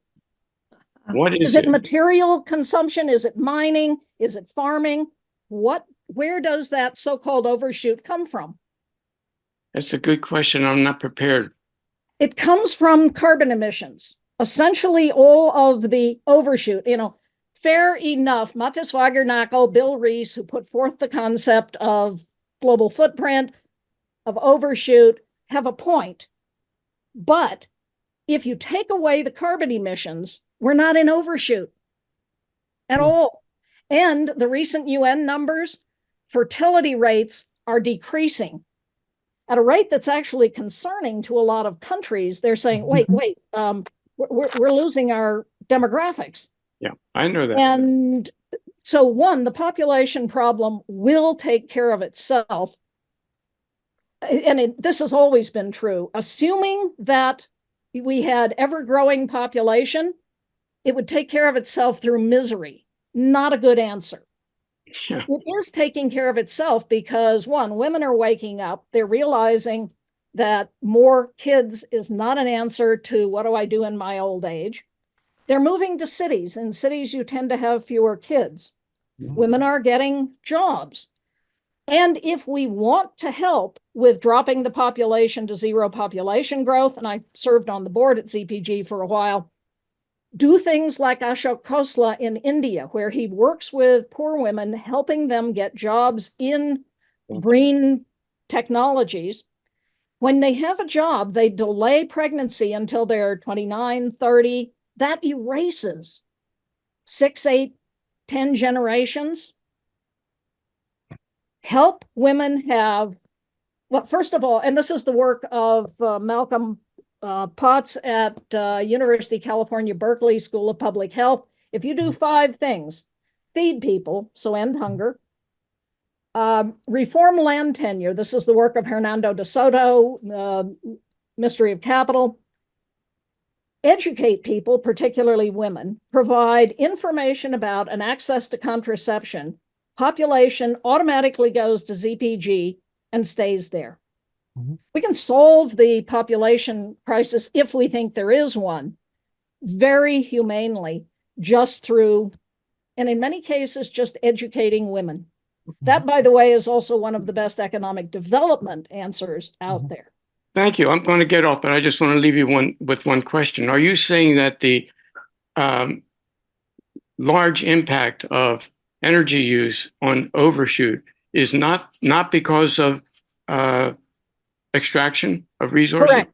What is it? Material consumption? Is it mining? Is it farming? Where does that so-called overshoot come from? That's a good question. I'm not prepared. It comes from carbon emissions. Essentially, all of the overshoot, fair enough. Matthias Wagernagel, Bill Rees, who put forth the concept of global footprint, of overshoot, have a point. But if you take away the carbon emissions, we're not in overshoot at all. And the recent UN numbers, fertility rates are decreasing at a rate that's actually concerning to a lot of countries. They're saying, wait, we're losing our demographics. Yeah, I know that. And so, one, the population problem will take care of itself. And this has always been true. Assuming that we had ever-growing population, it would take care of itself through misery. Not a good answer. Yeah. It is taking care of itself because, one, women are waking up. They're realizing that more kids is not an answer to what do I do in my old age. They're moving to cities. In cities, you tend to have fewer kids. Women are getting jobs. And if we want to help with dropping the population to zero population growth, and I served on the board at ZPG for a while, do things like Ashok Khosla in India, where he works with poor women, helping them get jobs in green technologies. When they have a job, they delay pregnancy until they're 29, 30. That erases 6, 8, 10 generations. Help women have, well, first of all, and this is the work of Malcolm Potts at University of California, Berkeley School of Public Health. If you do 5 things, feed people, so end hunger, reform land tenure. This is the work of Hernando de Soto, Mystery of Capital. Educate people, particularly women, provide information about and access to contraception. Population automatically goes to ZPG and stays there. We can solve the population crisis, if we think there is one, very humanely, just through, and in many cases, just educating women. That, by the way, is also one of the best economic development answers out there. Thank you. I'm going to get off, but I just want to leave you with one question. Are you saying that the large impact of energy use on overshoot is not because of extraction of resources?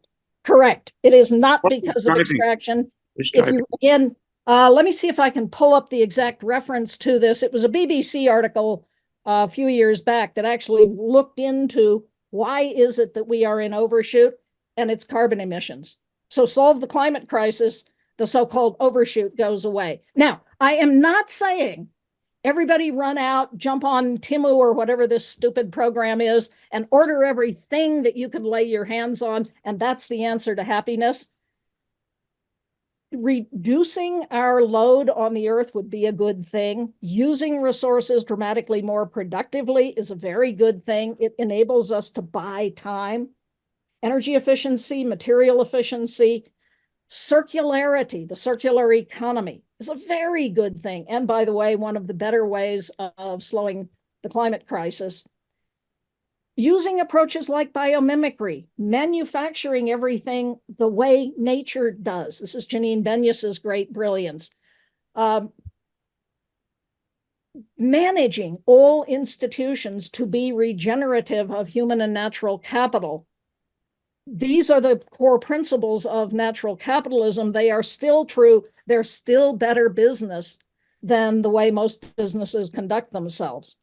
Correct. It is not because of extraction. If you, again, let me see if I can pull up the exact reference to this. It was a BBC article a few years back that actually looked into why is it that we are in overshoot, and it's carbon emissions. So solve the climate crisis, the so-called overshoot goes away. Now, I am not saying everybody run out, jump on Timu or whatever this stupid program is, and order everything that you can lay your hands on, and that's the answer to happiness. Reducing our load on the earth would be a good thing. Using resources dramatically more productively is a very good thing. It enables us to buy time. Energy efficiency, material efficiency, circularity, the circular economy is a very good thing. And by the way, one of the better ways of slowing the climate crisis. Using approaches like biomimicry, manufacturing everything the way nature does. This is Janine Benyus's great brilliance. Managing all institutions to be regenerative of human and natural capital. These are the core principles of natural capitalism. They are still true. They're still better business than the way most businesses conduct themselves.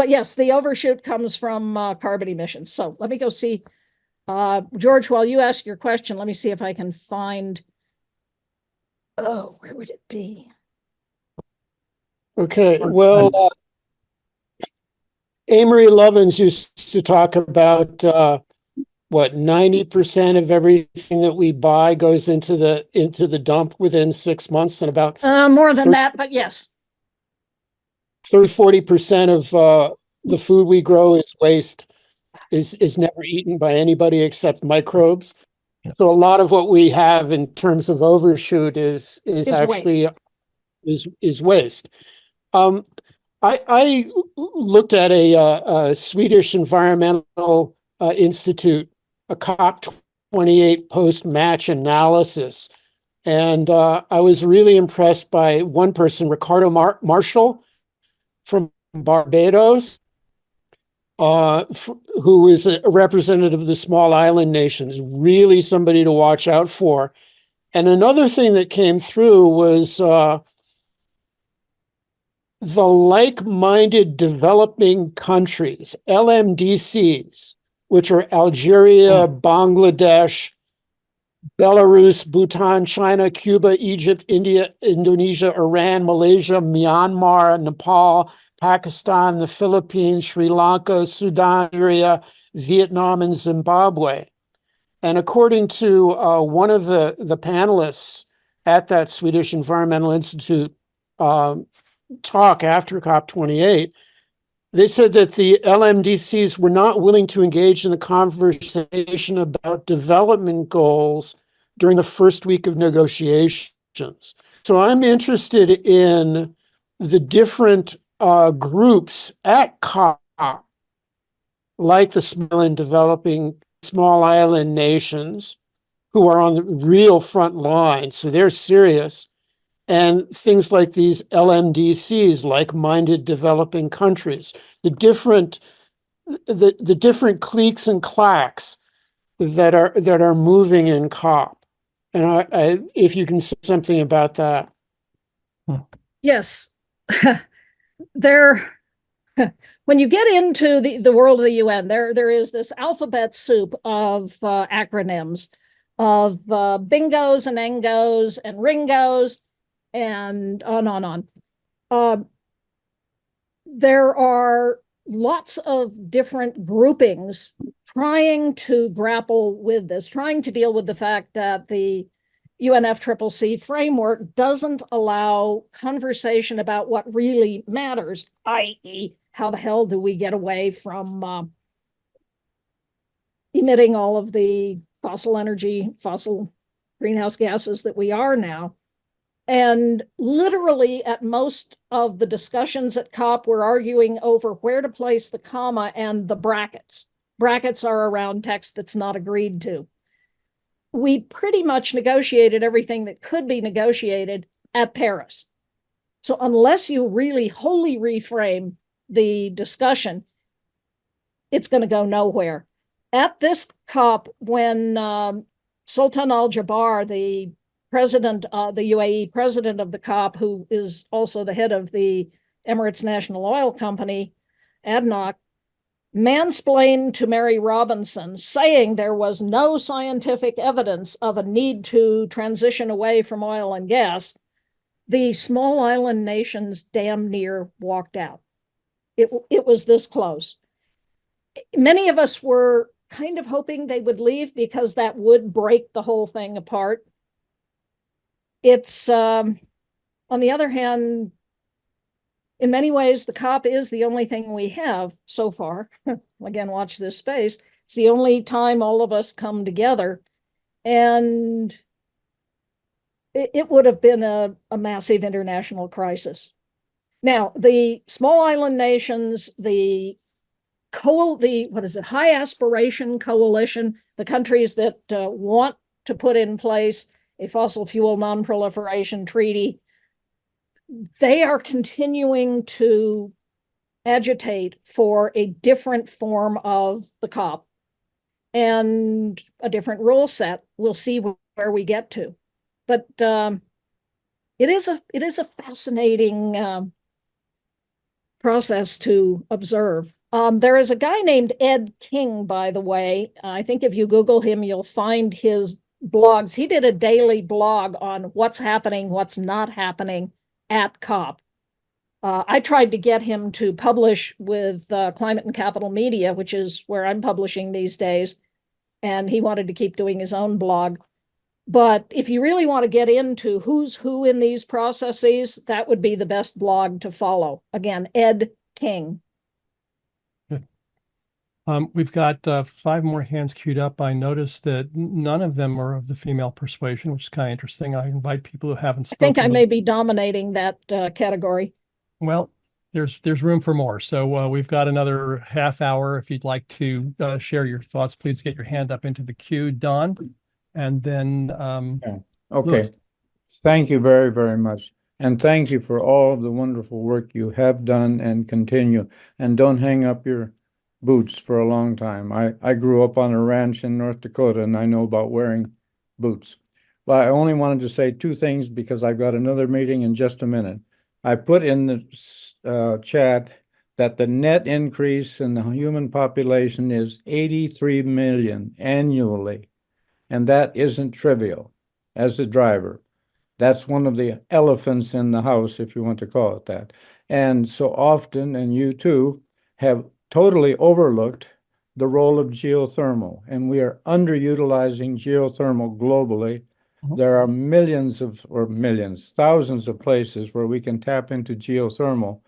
But yes, the overshoot comes from carbon emissions. So let me go see. George, while you ask your question, let me see if I can find. Oh, where would it be? Okay, well, Amory Lovins used to talk about what 90% of everything that we buy goes into the dump within 6 months, and about More than that, but yes. 40% of the food we grow is waste, is never eaten by anybody except microbes. So a lot of what we have in terms of overshoot is actually is waste. I looked at a Swedish environmental institute, a COP28 post-match analysis, and I was really impressed by one person, Ricardo Marshall from Barbados, who is a representative of the small island nations, really somebody to watch out for. And another thing that came through was the like-minded developing countries, LMDCs, which are Algeria, Bangladesh, Belarus, Bhutan, China, Cuba, Egypt, India, Indonesia, Iran, Malaysia, Myanmar, Nepal, Pakistan, the Philippines, Sri Lanka, Sudan, Syria, Vietnam, and Zimbabwe. And according to one of the panelists at that Swedish Environmental Institute talk after COP28, they said that the LMDCs were not willing to engage in the conversation about development goals during the first week of negotiations. So I'm interested in the different groups at COP, like the small island nations, who are on the real front line. So they're serious. And things like these LMDCs, like-minded developing countries, the different cliques and clacks that are moving in COP. And if you can say something about that. Yes. There, when you get into the world of the UN, there is this alphabet soup of acronyms, of bingos and engos and ringos, and on. There are lots of different groupings trying to grapple with this, trying to deal with the fact that the UNFCCC framework doesn't allow conversation about what really matters, i.e., how the hell do we get away from emitting all of the fossil greenhouse gases that we are now. And literally at most of the discussions at COP, we're arguing over where to place the comma and the brackets. Brackets are around text that's not agreed to. We pretty much negotiated everything that could be negotiated at Paris. So unless you really wholly reframe the discussion, it's going to go nowhere. At this COP, when Sultan Al Jaber, the president, the UAE president of the COP, who is also the head of the Emirates National Oil Company, ADNOC, mansplained to Mary Robinson, saying there was no scientific evidence of a need to transition away from oil and gas, the small island nations damn near walked out. It was this close. Many of us were kind of hoping they would leave because that would break the whole thing apart. It's, on the other hand, in many ways, the COP is the only thing we have so far. Again, watch this space. It's the only time all of us come together. And it would have been a massive international crisis. Now, the small island nations, the High Aspiration Coalition, the countries that want to put in place a fossil fuel non-proliferation treaty, they are continuing to agitate for a different form of the COP and a different rule set. We'll see where we get to. But it is a fascinating process to observe. There is a guy named Ed King, by the way. I think if you Google him, you'll find his blogs. He did a daily blog on what's happening, what's not happening at COP. I tried to get him to publish with Climate and Capital Media, which is where I'm publishing these days, and he wanted to keep doing his own blog. But if you really want to get into who's who in these processes, that would be the best blog to follow. Again, Ed King. Good. We've got 5 more hands queued up. I noticed that none of them are of the female persuasion, which is kind of interesting. I invite people who haven't spoken. I think I may be dominating that category. Well, there's room for more. So we've got another half hour. If you'd like to share your thoughts, please get your hand up into the queue, Don. And then Okay. Louis. Thank you very, very much. And thank you for all of the wonderful work you have done and continue. And don't hang up your boots for a long time. I grew up on a ranch in North Dakota, and I know about wearing boots. But I only wanted to say 2 things because I've got another meeting in just a minute. I put in the chat that the net increase in the human population is 83 million annually. And that isn't trivial as a driver. That's one of the elephants in the house, if you want to call it that. And so often, and you too, have totally overlooked the role of geothermal. And we are underutilizing geothermal globally. There are thousands of places where we can tap into geothermal.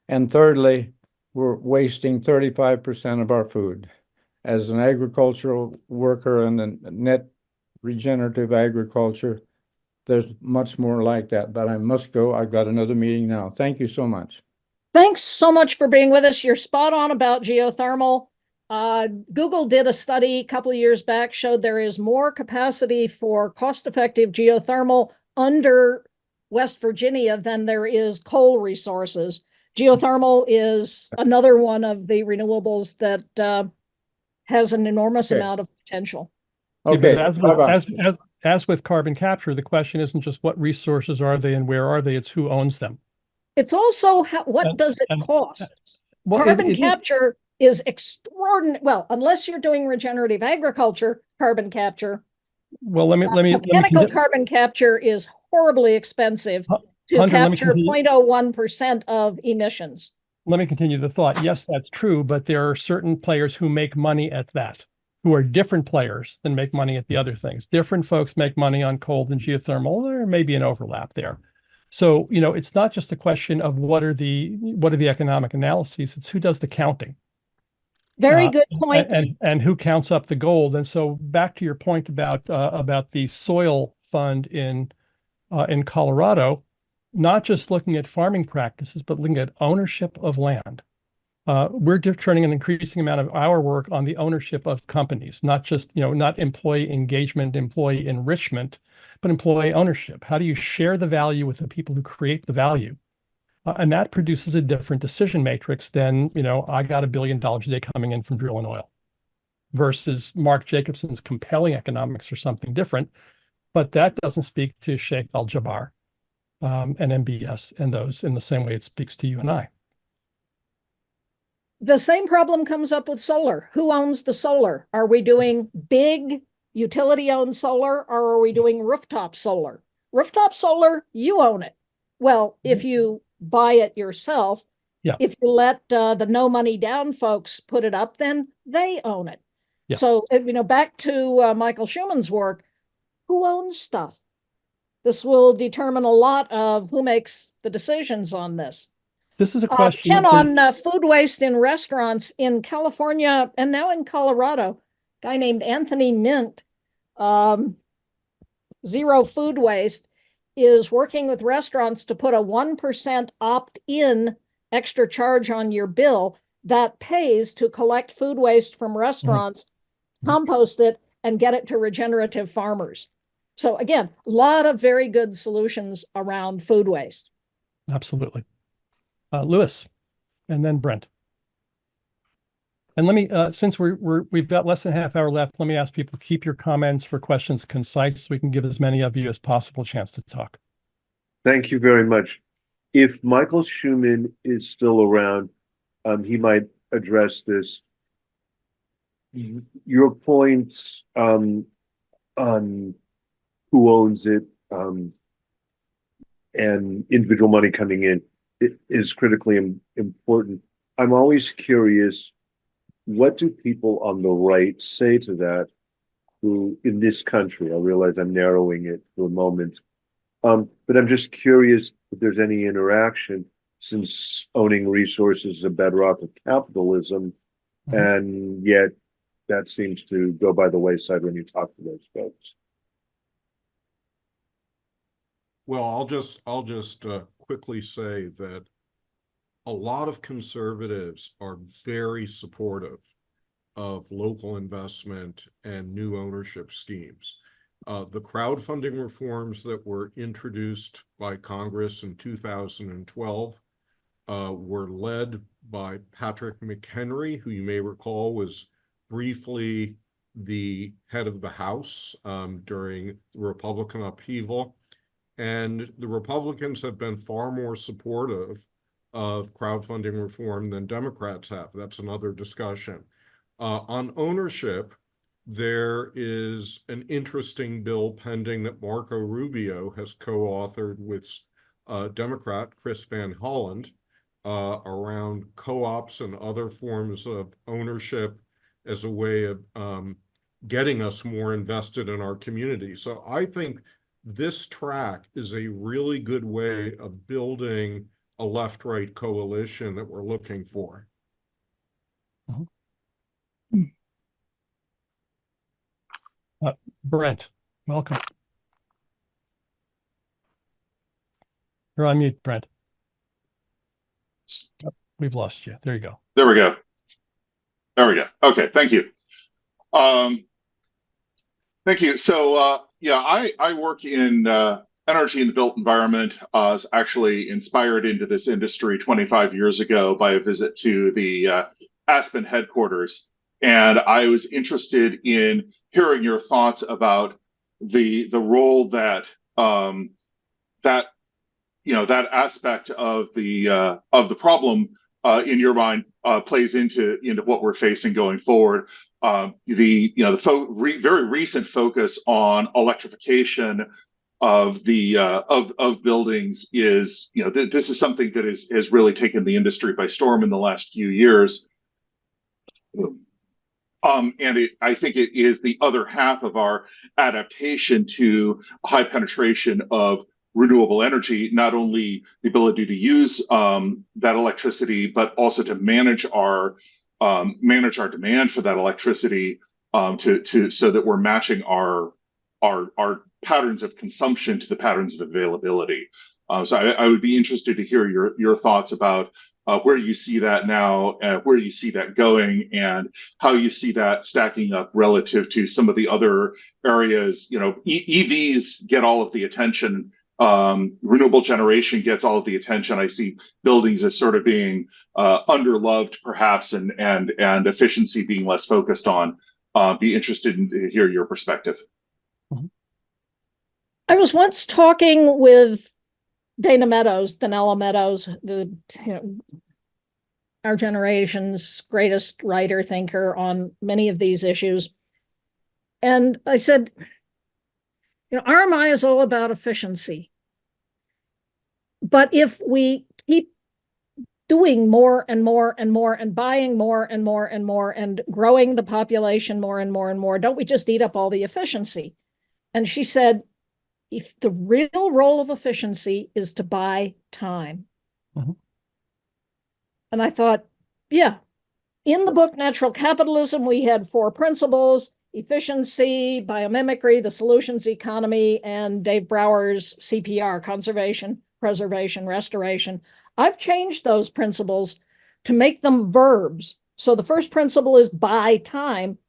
And thirdly, we're wasting 35% of our food. As an agricultural worker and a net regenerative agriculture, there's much more like that, but I must go. I've got another meeting now. Thank you so much. Thanks so much for being with us. You're spot on about geothermal. Google did a study a couple of years back, showed there is more capacity for cost-effective geothermal under West Virginia than there is coal resources. Geothermal is another one of the renewables that has an enormous amount of potential. Okay. Yeah, but as with carbon capture, the question isn't just what resources are they and where are they, it's who owns them. It's also what does it cost? Well, carbon capture is extraordinary. Well, unless you're doing regenerative agriculture, carbon capture. Well, mechanical carbon capture is horribly expensive to Hunter, capture 0.01% of emissions. Let me continue the thought. Yes, that's true, but there are certain players who make money at that, who are different players than make money at the other things. Different folks make money on coal and geothermal. There may be an overlap there. So, it's not just a question of what are the economic analyses, it's who does the counting. Very good point. And who counts up the gold. And so back to your point about the soil fund in Colorado, not just looking at farming practices, but looking at ownership of land. We're turning an increasing amount of our work on the ownership of companies, not just, not employee engagement, employee enrichment, but employee ownership. How do you share the value with the people who create the value? And that produces a different decision matrix than, I got $1 billion a day coming in from drilling oil versus Mark Jacobson's compelling economics or something different. But that doesn't speak to Sheikh Al-Jabbar and MBS and those in the same way it speaks to you and I. The same problem comes up with solar. Who owns the solar? Are we doing big utility-owned solar or are we doing rooftop solar? Rooftop solar, you own it. Well, if you buy it yourself, yeah. If you let the no money down folks put it up, then they own it. Yeah. So, back to Michael Schumann's work, who owns stuff? This will determine a lot of who makes the decisions on this. This is a question. Ken, on food waste in restaurants in California and now in Colorado, a guy named Anthony Mint, Zero Food Waste, is working with restaurants to put a 1% opt-in extra charge on your bill that pays to collect food waste from restaurants, compost it, and get it to regenerative farmers. So again, a lot of very good solutions around food waste. Absolutely. Louis, and then Brent. And let me, since we've got less than a half hour left, let me ask people, keep your comments for questions concise so we can give as many of you as possible a chance to talk. Thank you very much. if Michael Schumann is still around, he might address this. Your points on who owns it and individual money coming in is critically important. I'm always curious, what do people on the right say to that, who in this country, I realize I'm narrowing it for a moment, but I'm just curious if there's any interaction, since owning resources is a bedrock of capitalism, and yet that seems to go by the wayside when you talk to those folks. Well, I'll just quickly say that a lot of conservatives are very supportive of local investment and new ownership schemes. The crowdfunding reforms that were introduced by Congress in 2012 were led by Patrick McHenry, who you may recall was briefly the head of the House during the Republican upheaval. And the Republicans have been far more supportive of crowdfunding reform than Democrats have. That's another discussion. On ownership, there is an interesting bill pending that Marco Rubio has co-authored with Democrat Chris Van Hollen around co-ops and other forms of ownership as a way of getting us more invested in our community. So I think this track is a really good way of building a left-right coalition that we're looking for. Brent, welcome. You're on mute, Brent. Oh, we've lost you. There you go. There we go. There we go. Okay, thank you. Thank you. So, yeah, I work in energy in the built environment. I was actually inspired into this industry 25 years ago by a visit to the Aspen headquarters. And I was interested in hearing your thoughts about the role that that aspect of the problem in your mind plays into what we're facing going forward. Very recent focus on electrification of the of buildings is, this is something that has really taken the industry by storm in the last few years. I think it is the other half of our adaptation to high penetration of renewable energy, not only the ability to use that electricity, but also to manage our demand for that electricity so that we're matching our patterns of consumption to the patterns of availability. So I would be interested to hear your thoughts about where you see that now, where you see that going, and how you see that stacking up relative to some of the other areas. EVs get all of the attention. Renewable generation gets all of the attention. I see buildings as sort of being underloved, perhaps, and efficiency being less focused on. Be interested to hear your perspective. I was once talking with Donella Meadows, our generation's greatest writer, thinker on many of these issues. And I said, RMI is all about efficiency. But if we keep doing more and more and more and buying more and more and more and growing the population more and more and more, don't we just eat up all the efficiency? And she said, if the real role of efficiency is to buy time. And I thought, yeah, in the book, Natural Capitalism, we had 4 principles: efficiency, biomimicry, the solutions economy, and Dave Brower's CPR, conservation, preservation, restoration. I've changed those principles to make them verbs. So the first principle is buy time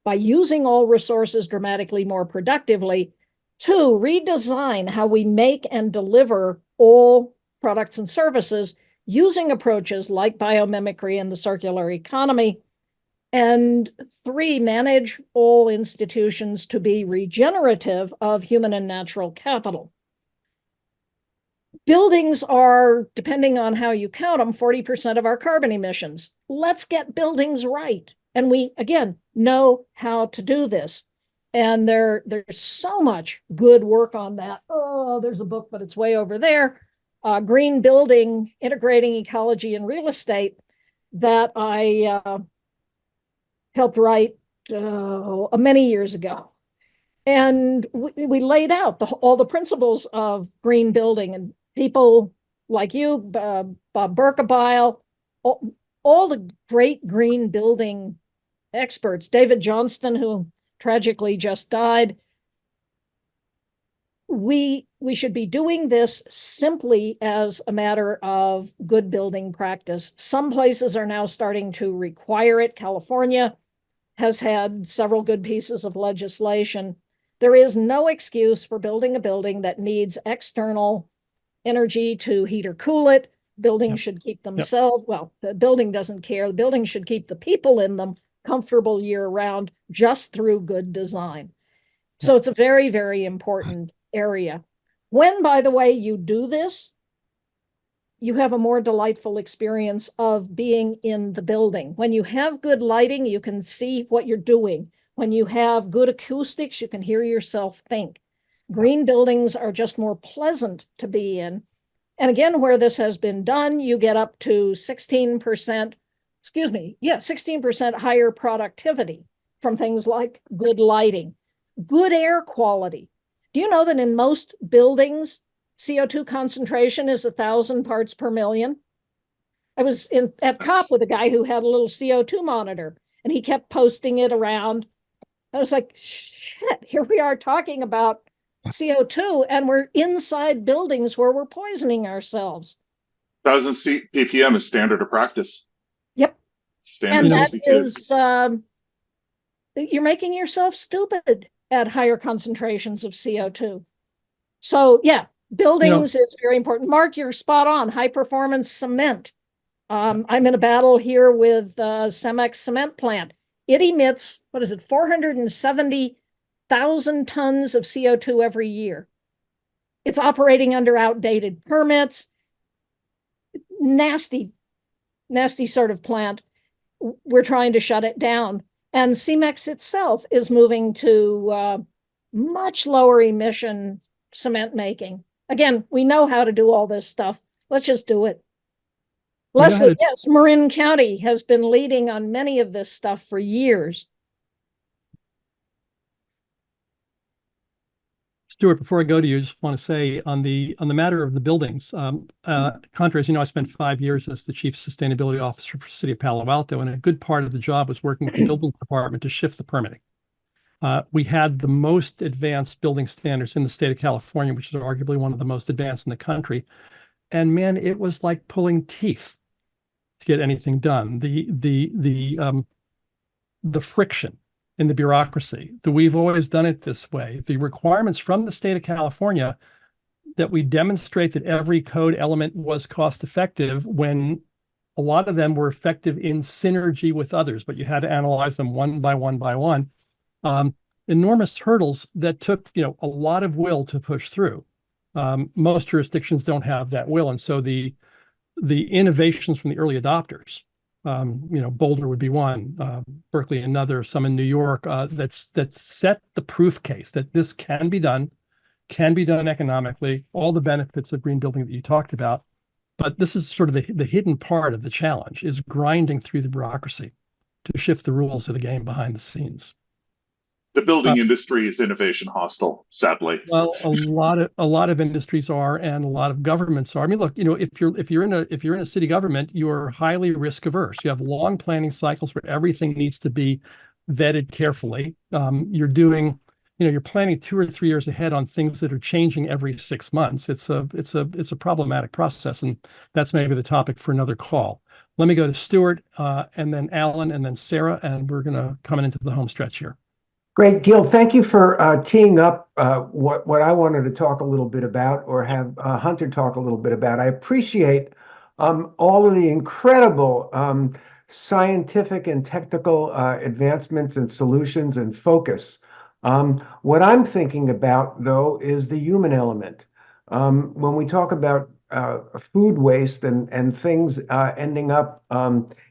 by using all resources dramatically more productively. 2, redesign how we make and deliver all products and services using approaches like biomimicry and the circular economy. And 3, manage all institutions to be regenerative of human and natural capital. buildings are, depending on how you count them, 40% of our carbon emissions. Let's get buildings right. And we, again, know how to do this. And there's so much good work on that. Oh, there's a book, but it's way over there. Green Building, Integrating Ecology and Real Estate, that I helped write many years ago. And we laid out all the principles of green building, and people like you, Bob Berkebile, all the great green building experts, David Johnston, who tragically just died. We should be doing this simply as a matter of good building practice. Some places are now starting to require it. California has had several good pieces of legislation. There is no excuse for building a building that needs external energy to heat or cool it. Buildings should keep themselves, well, the building doesn't care. The building should keep the people in them comfortable year round just through good design. So it's a very, very important area. When, by the way, you do this, you have a more delightful experience of being in the building. When you have good lighting, you can see what you're doing. When you have good acoustics, you can hear yourself think. Green buildings are just more pleasant to be in. And again, where this has been done, you get up to 16%, 16% higher productivity from things like good lighting, good air quality. Do you know that in most buildings, CO2 concentration is 1,000 parts per million? I was at COP with a guy who had a little CO2 monitor, and he kept posting it around. I was like, shit, here we are talking about CO2, and we're inside buildings where we're poisoning ourselves. 1,000 ppm is standard of practice. Yep. Standard and that is, you're making yourself stupid at higher concentrations of CO2. So yeah, buildings is very important. Mark, you're spot on. High performance cement. I'm in a battle here with Cemex cement plant. It emits, 470,000 tons of CO2 every year. It's operating under outdated permits. Nasty, nasty sort of plant. We're trying to shut it down. And Cemex itself is moving to much lower emission cement making. Again, we know how to do all this stuff. Let's just do it. Leslie, yes, Marin County has been leading on many of this stuff for years. Stuart, before I go to you, I just want to say on the matter of the buildings, Hunter, as you know, I spent 5 years as the Chief Sustainability Officer for the City of Palo Alto, and a good part of the job was working with the building department to shift the permitting. We had the most advanced building standards in the state of California, which is arguably one of the most advanced in the country. And man, it was like pulling teeth to get anything done. The friction in the bureaucracy, that we've always done it this way. The requirements from the state of California that we demonstrate that every code element was cost effective, when a lot of them were effective in synergy with others, but you had to analyze them one by one by one. Enormous hurdles that took a lot of will to push through. Most jurisdictions don't have that will, and so the innovations from the early adopters, Boulder would be one, Berkeley another, some in New York, that set the proof case that this can be done economically, all the benefits of green building that you talked about. But this is sort of the hidden part of the challenge, is grinding through the bureaucracy to shift the rules of the game behind the scenes. The building industry is innovation hostile, sadly. Well, a lot of industries are, and a lot of governments are. I mean, look, if you're in a city government, you are highly risk averse. You have long planning cycles where everything needs to be vetted carefully. You're planning 2 or 3 years ahead on things that are changing every 6 months. It's a problematic process, and that's maybe the topic for another call. Let me go to Stuart, and then Alan, and then Sarah, and we're going to come into the home stretch here. Great, Gil. Thank you for teeing up what I wanted to talk a little bit about, or have Hunter talk a little bit about. I appreciate all of the incredible scientific and technical advancements and solutions and focus. What I'm thinking about, though, is the human element. when we talk about food waste and things ending up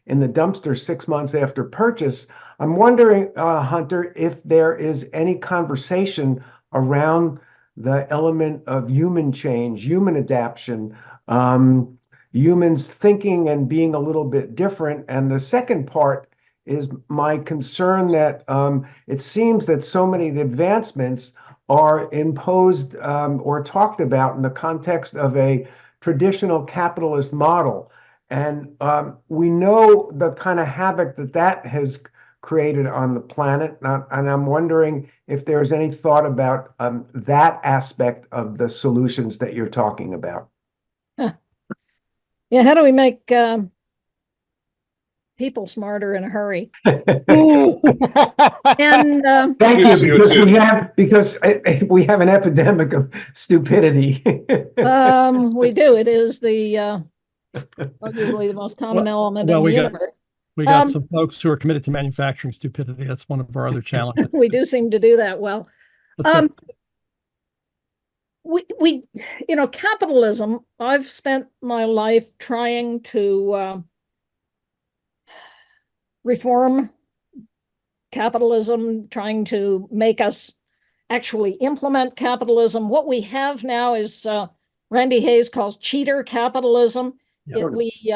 in the dumpster 6 months after purchase, I'm wondering, Hunter, if there is any conversation around the element of human change, human adaptation, humans thinking and being a little bit different. And the second part is my concern that it seems that so many of the advancements are imposed or talked about in the context of a traditional capitalist model. And we know the kind of havoc that that has created on the planet. And I'm wondering if there's any thought about that aspect of the solutions that you're talking about. Yeah, how do we make people smarter in a hurry? And thank you, because we have an epidemic of stupidity. we do. It is the arguably the most common element in the universe. We got some folks who are committed to manufacturing stupidity. That's one of our other challenges. We do seem to do that well. We capitalism, I've spent my life trying to reform capitalism, trying to make us actually implement capitalism. What we have now is Randy Hayes calls cheater capitalism. We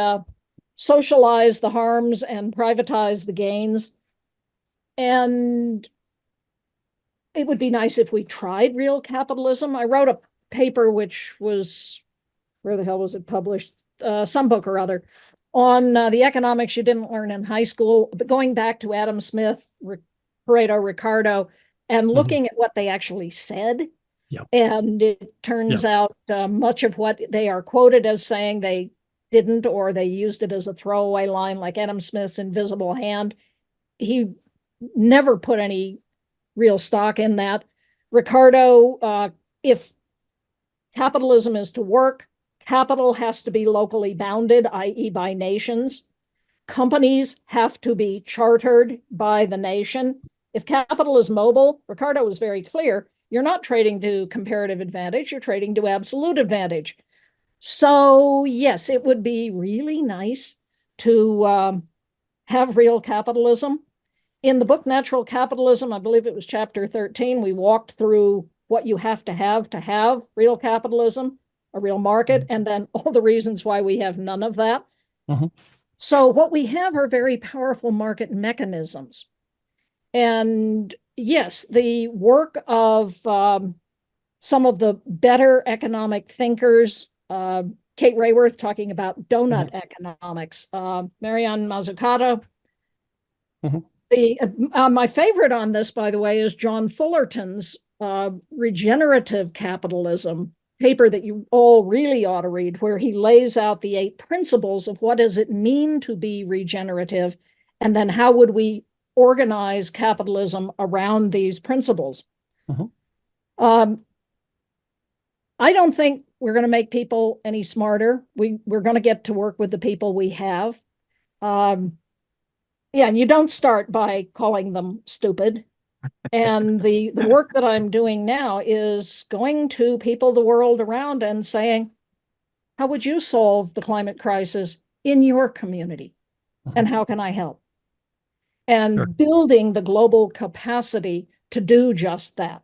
socialize the harms and privatize the gains. And it would be nice if we tried real capitalism. I wrote a paper, which was, where the hell was it published? Some book or other, on the economics you didn't learn in high school, but going back to Adam Smith, Pareto, Ricardo, and looking at what they actually said. And it turns out much of what they are quoted as saying they didn't, or they used it as a throwaway line, like Adam Smith's invisible hand. He never put any real stock in that. Ricardo, if capitalism is to work, capital has to be locally bounded, i.e. by nations. Companies have to be chartered by the nation. If capital is mobile, Ricardo was very clear, you're not trading to comparative advantage, you're trading to absolute advantage. So yes, it would be really nice to have real capitalism. In the book Natural Capitalism, I believe it was chapter 13, we walked through what you have to have real capitalism, a real market, and then all the reasons why we have none of that. So what we have are very powerful market mechanisms. And yes, the work of some of the better economic thinkers, Kate Rayworth talking about donut economics, Marianne Mazzucato. My favorite on this, by the way, is John Fullerton's Regenerative Capitalism paper that you all really ought to read, where he lays out the 8 principles of what does it mean to be regenerative, and then how would we organize capitalism around these principles. I don't think we're going to make people any smarter. We're going to get to work with the people we have. And you don't start by calling them stupid. And the work that I'm doing now is going to people the world around and saying, how would you solve the climate crisis in your community? And how can I help? And building the global capacity to do just that.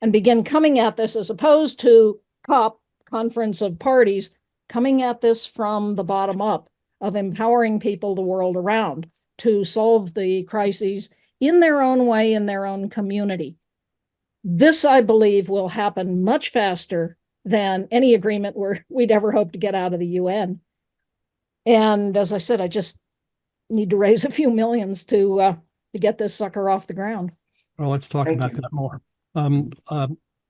And begin coming at this, as opposed to COP, Conference of Parties, coming at this from the bottom up, of empowering people the world around to solve the crises in their own way, in their own community. This, I believe, will happen much faster than any agreement we'd ever hope to get out of the UN. And as I said, I just need to raise a few millions to get this sucker off the ground. Well, let's talk about that more.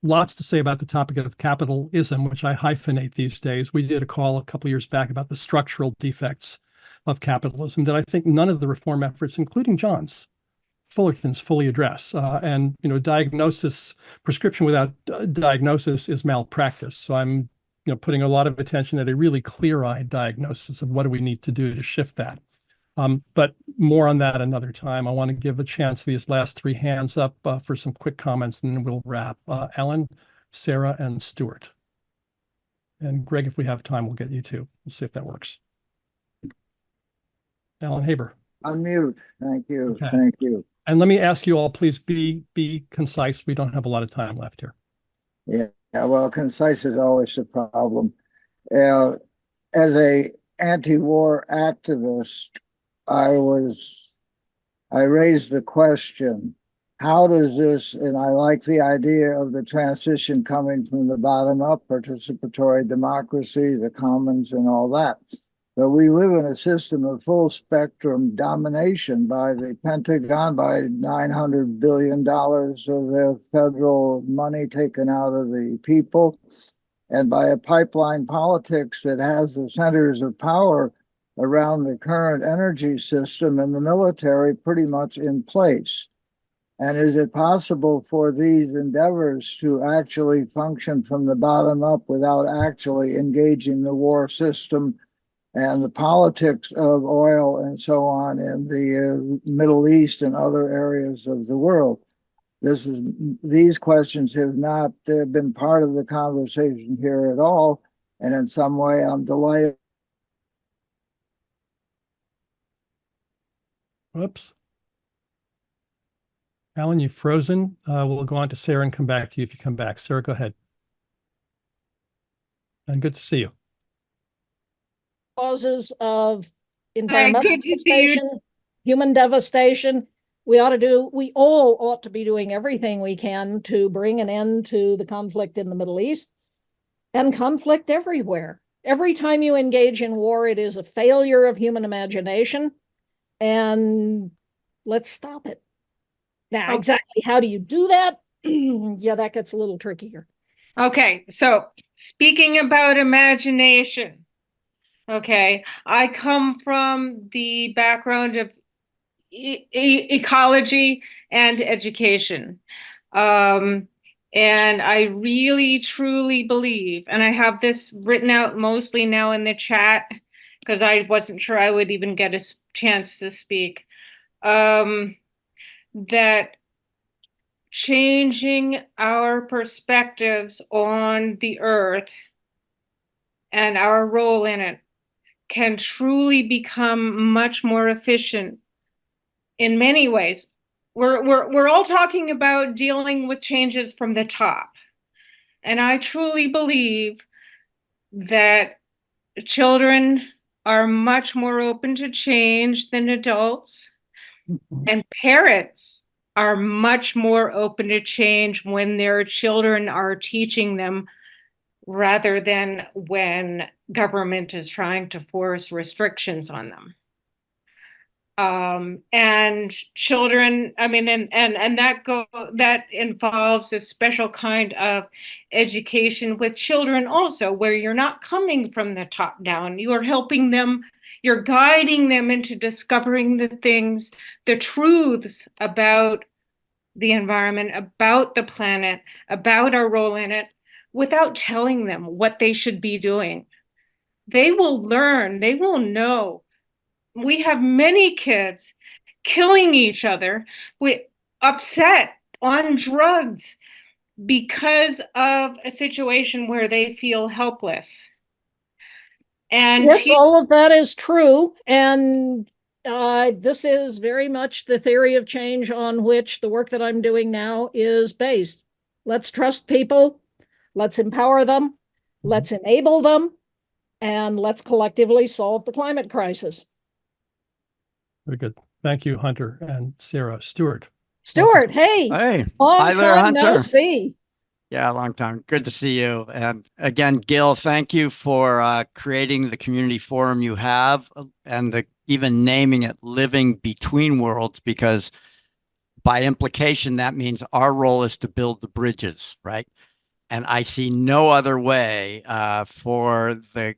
Lots to say about the topic of capitalism, which I hyphenate these days. We did a call a couple of years back about the structural defects of capitalism that I think none of the reform efforts, including John's, Fullerton's, fully address. And diagnosis, prescription without diagnosis is malpractice. So I'm putting a lot of attention at a really clear-eyed diagnosis of what do we need to do to shift that. But more on that another time. I want to give a chance to these last 3 hands up for some quick comments, and then we'll wrap. Ellen, Sarah, and Stuart. And Greg, if we have time, we'll get you too. We'll see if that works. Alan Haber. Unmute. Thank you. Okay. Thank you. And let me ask you all, please be concise. We don't have a lot of time left here. Yeah. Well, concise is always a problem. As a anti-war activist, I raised the question, how does this, and I like the idea of the transition coming from the bottom up, participatory democracy, the commons and all that. But we live in a system of full spectrum domination by the Pentagon, by $900 billion of federal money taken out of the people, and by a pipeline politics that has the centers of power around the current energy system and the military pretty much in place. And is it possible for these endeavors to actually function from the bottom up without actually engaging the war system and the politics of oil and so on in the Middle East and other areas of the world? These questions have not been part of the conversation here at all. And in some way, I'm delighted. Whoops. Alan, you've frozen. We'll go on to Sarah and come back to you if you come back. Sarah, go ahead. And good to see you. Causes of environmental good to see you. devastation, human devastation. We all ought to be doing everything we can to bring an end to the conflict in the Middle East and conflict everywhere. Every time you engage in war, it is a failure of human imagination, and let's stop it. Now, exactly how do you do that? Yeah, that gets a little trickier. Okay, so speaking about imagination, okay, I come from the background of ecology and education. And I really, truly believe, and I have this written out mostly now in the chat because I wasn't sure I would even get a chance to speak, that changing our perspectives on the earth and our role in it can truly become much more efficient in many ways. We're all talking about dealing with changes from the top. And I truly believe that children are much more open to change than adults. And parents are much more open to change when their children are teaching them rather than when government is trying to force restrictions on them. And children, I mean, and that involves a special kind of education with children also, where you're not coming from the top down. You are helping them, you're guiding them into discovering the truths about the environment, about the planet, about our role in it, without telling them what they should be doing. They will learn, they will know. We have many kids killing each other, upset, on drugs, because of a situation where they feel helpless. And yes, all of that is true. And this is very much the theory of change on which the work that I'm doing now is based. Let's trust people, let's empower them, let's enable them, and let's collectively solve the climate crisis. Very good. Thank you, Hunter and Sarah. Stuart. Stuart, hey. Hey. Long Hi there, time no Hunter. see. Yeah, long time. Good to see you. And again, Gil, thank you for creating the community forum you have and even naming it Living Between Worlds, because by implication, that means our role is to build the bridges, right? And I see no other way for the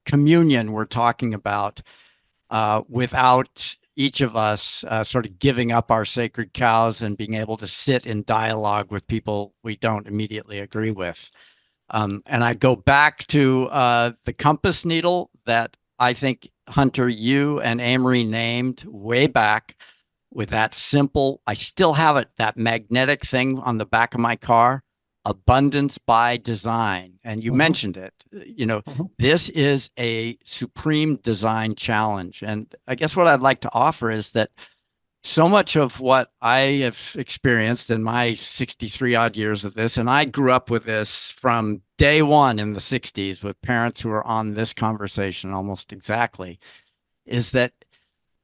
communion we're talking about without each of us sort of giving up our sacred cows and being able to sit in dialogue with people we don't immediately agree with. And I go back to the compass needle that I think, Hunter, you and Amory named way back with that simple, I still have it, that magnetic thing on the back of my car. abundance by design. And you mentioned it, this is a supreme design challenge. And I guess what I'd like to offer is that so much of what I have experienced in my 63 odd years of this, and I grew up with this from day one in the 60s with parents who are on this conversation almost exactly, is that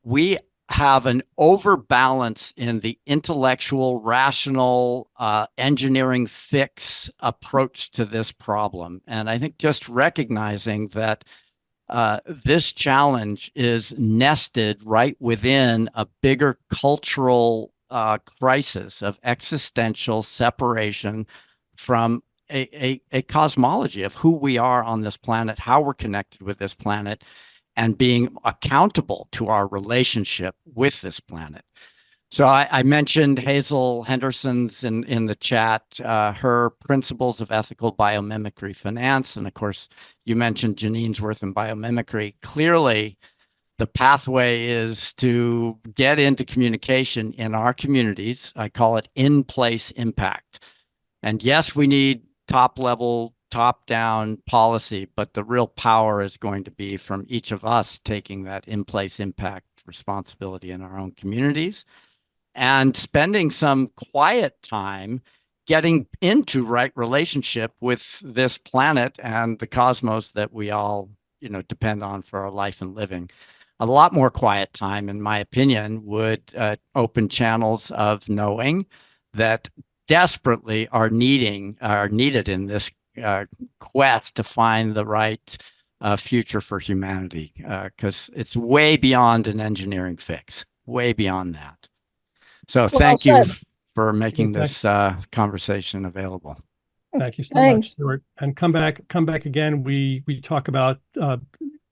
we have an overbalance in the intellectual, rational, engineering fix approach to this problem. And I think just recognizing that this challenge is nested right within a bigger cultural crisis of existential separation from a cosmology of who we are on this planet, how we're connected with this planet, and being accountable to our relationship with this planet. So I mentioned Hazel Henderson's in the chat, her Principles of Ethical Biomimicry Finance. And of course, you mentioned Janine's work in biomimicry. Clearly, the pathway is to get into communication in our communities. I call it in-place impact. And yes, we need top-level, top-down policy, but the real power is going to be from each of us taking that in-place impact responsibility in our own communities and spending some quiet time getting into right relationship with this planet and the cosmos that we all, depend on for our life and living. A lot more quiet time, in my opinion, would open channels of knowing that desperately are needed in this quest to find the right future for humanity, because it's way beyond an engineering fix, way beyond that. So thank you for making this conversation available. Thank you so much, Stuart. And come back again. We talk about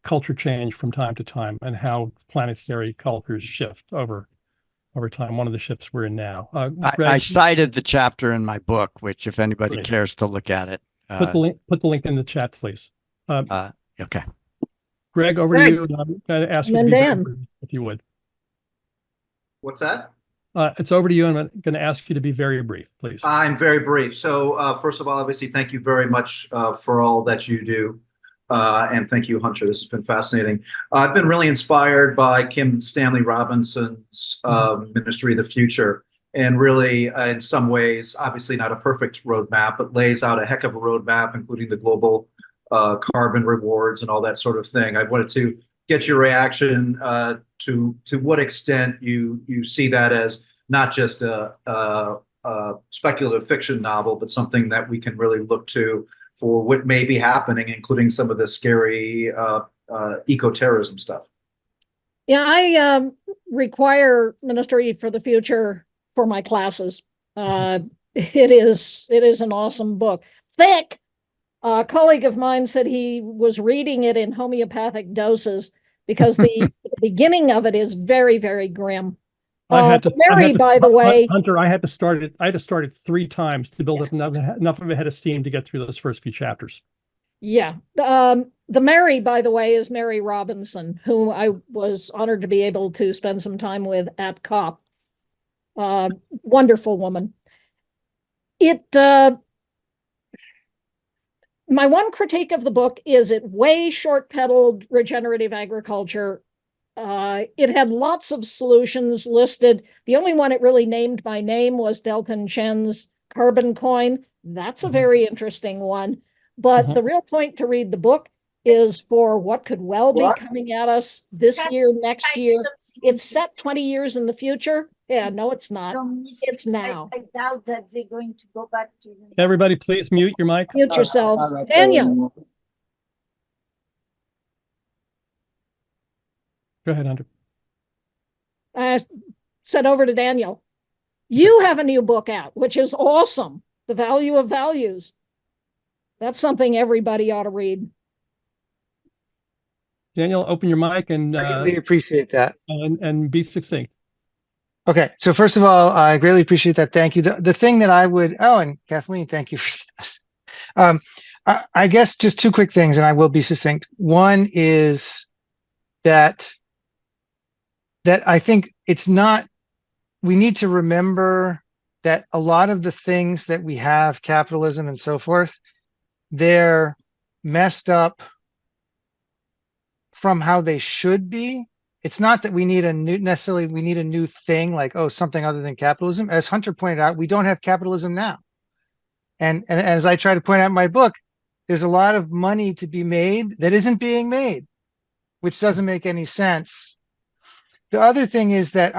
culture change from time to time and how planetary cultures shift over time. One of the shifts we're in now. I cited the chapter in my book, which if anybody cares to look at it. Put the link in the chat, please. Okay. Greg, over to you. I'm going to ask you to be very brief, if you would. What's that? It's over to you. I'm going to ask you to be very brief, please. I'm very brief. So first of all, obviously, thank you very much for all that you do. And thank you, Hunter. This has been fascinating. I've been really inspired by Kim Stanley Robinson's Ministry of the Future. And really, in some ways, obviously not a perfect roadmap, but lays out a heck of a roadmap, including the global carbon rewards and all that sort of thing. I wanted to get your reaction to what extent you see that as not just a speculative fiction novel, but something that we can really look to for what may be happening, including some of the scary eco-terrorism stuff. Yeah, I require Ministry for the Future for my classes. It is an awesome book. Thick. A colleague of mine said he was reading it in homeopathic doses because the beginning of it is very, very grim. Mary, by the way, Hunter, I had to start it 3 times to build up enough of a head of steam to get through those first few chapters. Yeah. The Mary, by the way, is Mary Robinson, who I was honored to be able to spend some time with at COP. Wonderful woman. My one critique of the book is it way short-pedaled regenerative agriculture. It had lots of solutions listed. The only one it really named by name was Delton Chen's carbon coin. That's a very interesting one. But the real point to read the book is for what could well be coming at us this year, next year. It's set 20 years in the future. Yeah, no, it's not. It's now. I doubt that they're going to go back to. Everybody, please mute your mic. Mute yourselves. Daniel. Go ahead, Hunter. I said over to Daniel. You have a new book out, which is awesome. The Value of Values. That's something everybody ought to read. Daniel, open your mic and greatly appreciate that. And be succinct. Okay, so first of all, I greatly appreciate that. Thank you. The thing that I would, and Kathleen, thank you for that. I guess just 2 quick things, and I will be succinct. One is that I think it's not, we need to remember that a lot of the things that we have, capitalism and so forth, they're messed up from how they should be. It's not that we need a new thing like, oh, something other than capitalism. As Hunter pointed out, we don't have capitalism now. And as I try to point out in my book, there's a lot of money to be made that isn't being made, which doesn't make any sense. The other thing is that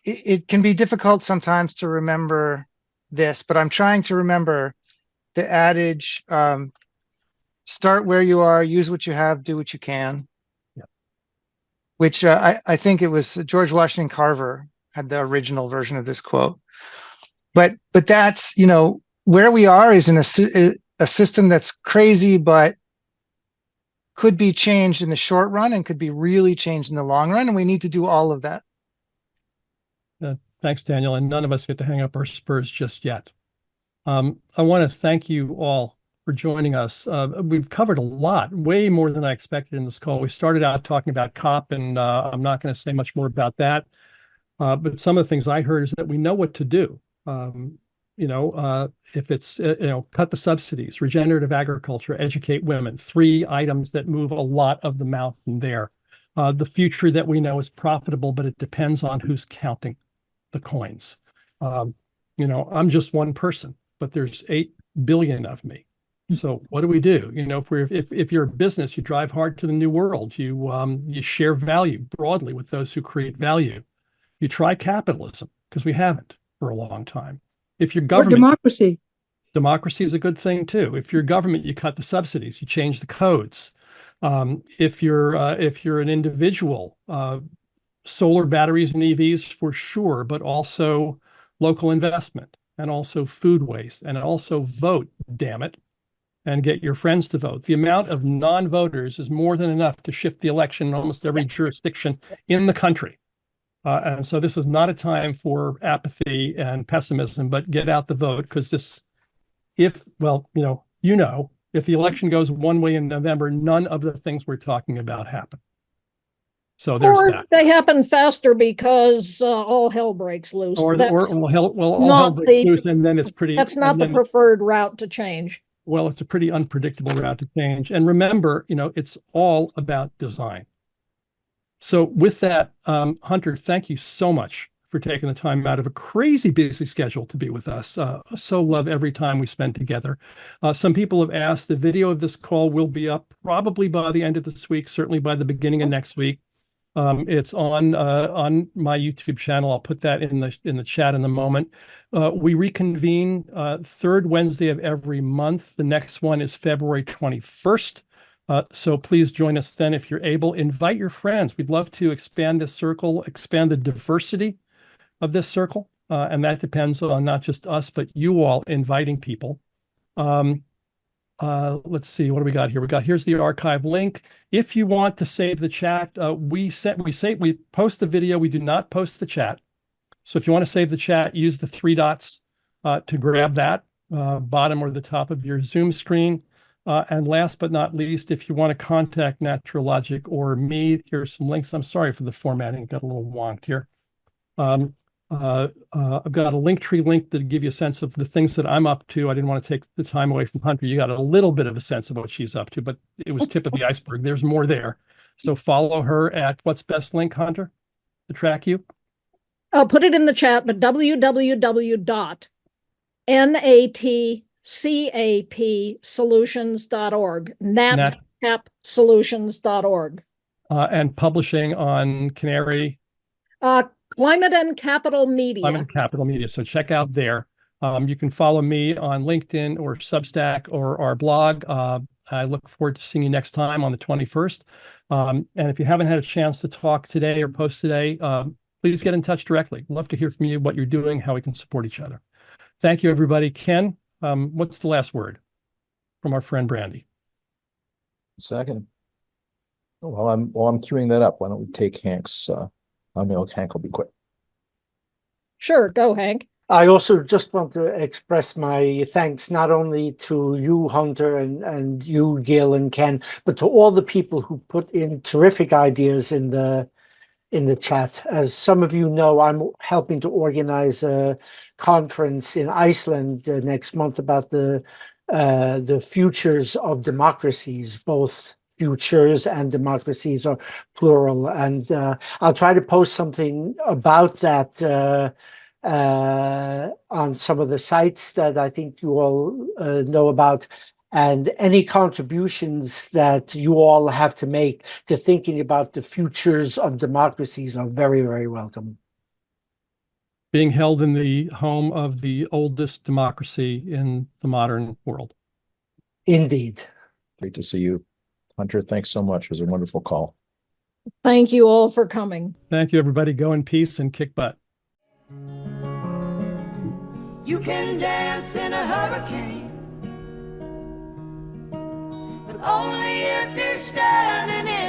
it can be difficult sometimes to remember this, but I'm trying to remember the adage, start where you are, use what you have, do what you can. Yeah. Which I think it was George Washington Carver had the original version of this quote. But that's, where we are is in a system that's crazy, but could be changed in the short run and could be really changed in the long run. And we need to do all of that. Thanks, Daniel. And none of us get to hang up our spurs just yet. I want to thank you all for joining us. We've covered a lot, way more than I expected in this call. We started out talking about COP, and I'm not going to say much more about that. But some of the things I heard is that we know what to do. If it's, cut the subsidies, regenerative agriculture, educate women, 3 items that move a lot of the mouth in there. The future that we know is profitable, but it depends on who's counting the coins. I'm just one person, but there's 8 billion of me. So what do we do? If you're a business, you drive hard to the new world. You share value broadly with those who create value. You try capitalism, because we haven't for a long time. If your government, democracy is a good thing too. If you're government, you cut the subsidies, you change the codes. If you're an individual, solar batteries and EVs for sure, but also local investment, and also food waste, and also vote, damn it, and get your friends to vote. The amount of non-voters is more than enough to shift the election in almost every jurisdiction in the country. And so this is not a time for apathy and pessimism, but get out the vote, because if the election goes one way in November, none of the things we're talking about happen. So there's that. They happen faster because all hell breaks loose. All hell breaks loose, and then it's pretty. That's not the preferred route to change. Well, it's a pretty unpredictable route to change. And remember, it's all about design. So with that, Hunter, thank you so much for taking the time out of a crazy busy schedule to be with us. So love every time we spend together. Some people have asked, the video of this call will be up probably by the end of this week, certainly by the beginning of next week. It's on my YouTube channel. I'll put that in the chat in a moment. We reconvene 3rd Wednesday of every month. The next one is February 21st. So please join us then if you're able. Invite your friends. We'd love to expand this circle, expand the diversity of this circle. And that depends on not just us, but you all inviting people. Let's see, what do we got here? Here's the archive link. If you want to save the chat, we post the video. We do not post the chat. So if you want to save the chat, use the 3 dots to grab that, bottom or the top of your Zoom screen. And last but not least, if you want to contact Natural Logic or me, here's some links. I'm sorry for the formatting, got a little wonked here. I've got a Linktree link to give you a sense of the things that I'm up to. I didn't want to take the time away from Hunter. You got a little bit of a sense of what she's up to, but it was tip of the iceberg. There's more there. So follow her at what's best link, Hunter, to track you? I'll put it in the chat, but www.natcapsolutions.org, natcapsolutions.org. And publishing on Canary? Climate and Capital Media. Climate and Capital Media. So check out there. You can follow me on LinkedIn or Substack or our blog. I look forward to seeing you next time on the 21st. And if you haven't had a chance to talk today or post today, please get in touch directly. Love to hear from you, what you're doing, how we can support each other. Thank you, everybody. Ken, what's the last word from our friend Brandy? Second. While I'm queuing that up, why don't we take Hank's? I know Hank will be quick. Sure, go, Hank. I also just want to express my thanks not only to you, Hunter, and you, Gil and Ken, but to all the people who put in terrific ideas in the in the chat. As some of you know, I'm helping to organize a conference in Iceland next month about the futures of democracies, both futures and democracies are plural. And I'll try to post something about that on some of the sites that I think you all know about. And any contributions that you all have to make to thinking about the futures of democracies are very, very welcome. Being held in the home of the oldest democracy in the modern world. Indeed. Great to see you. Hunter, thanks so much. It was a wonderful call. Thank you all for coming. Thank you, everybody. Go in peace and kick butt. You can dance in a hurricane, but only if you're standing in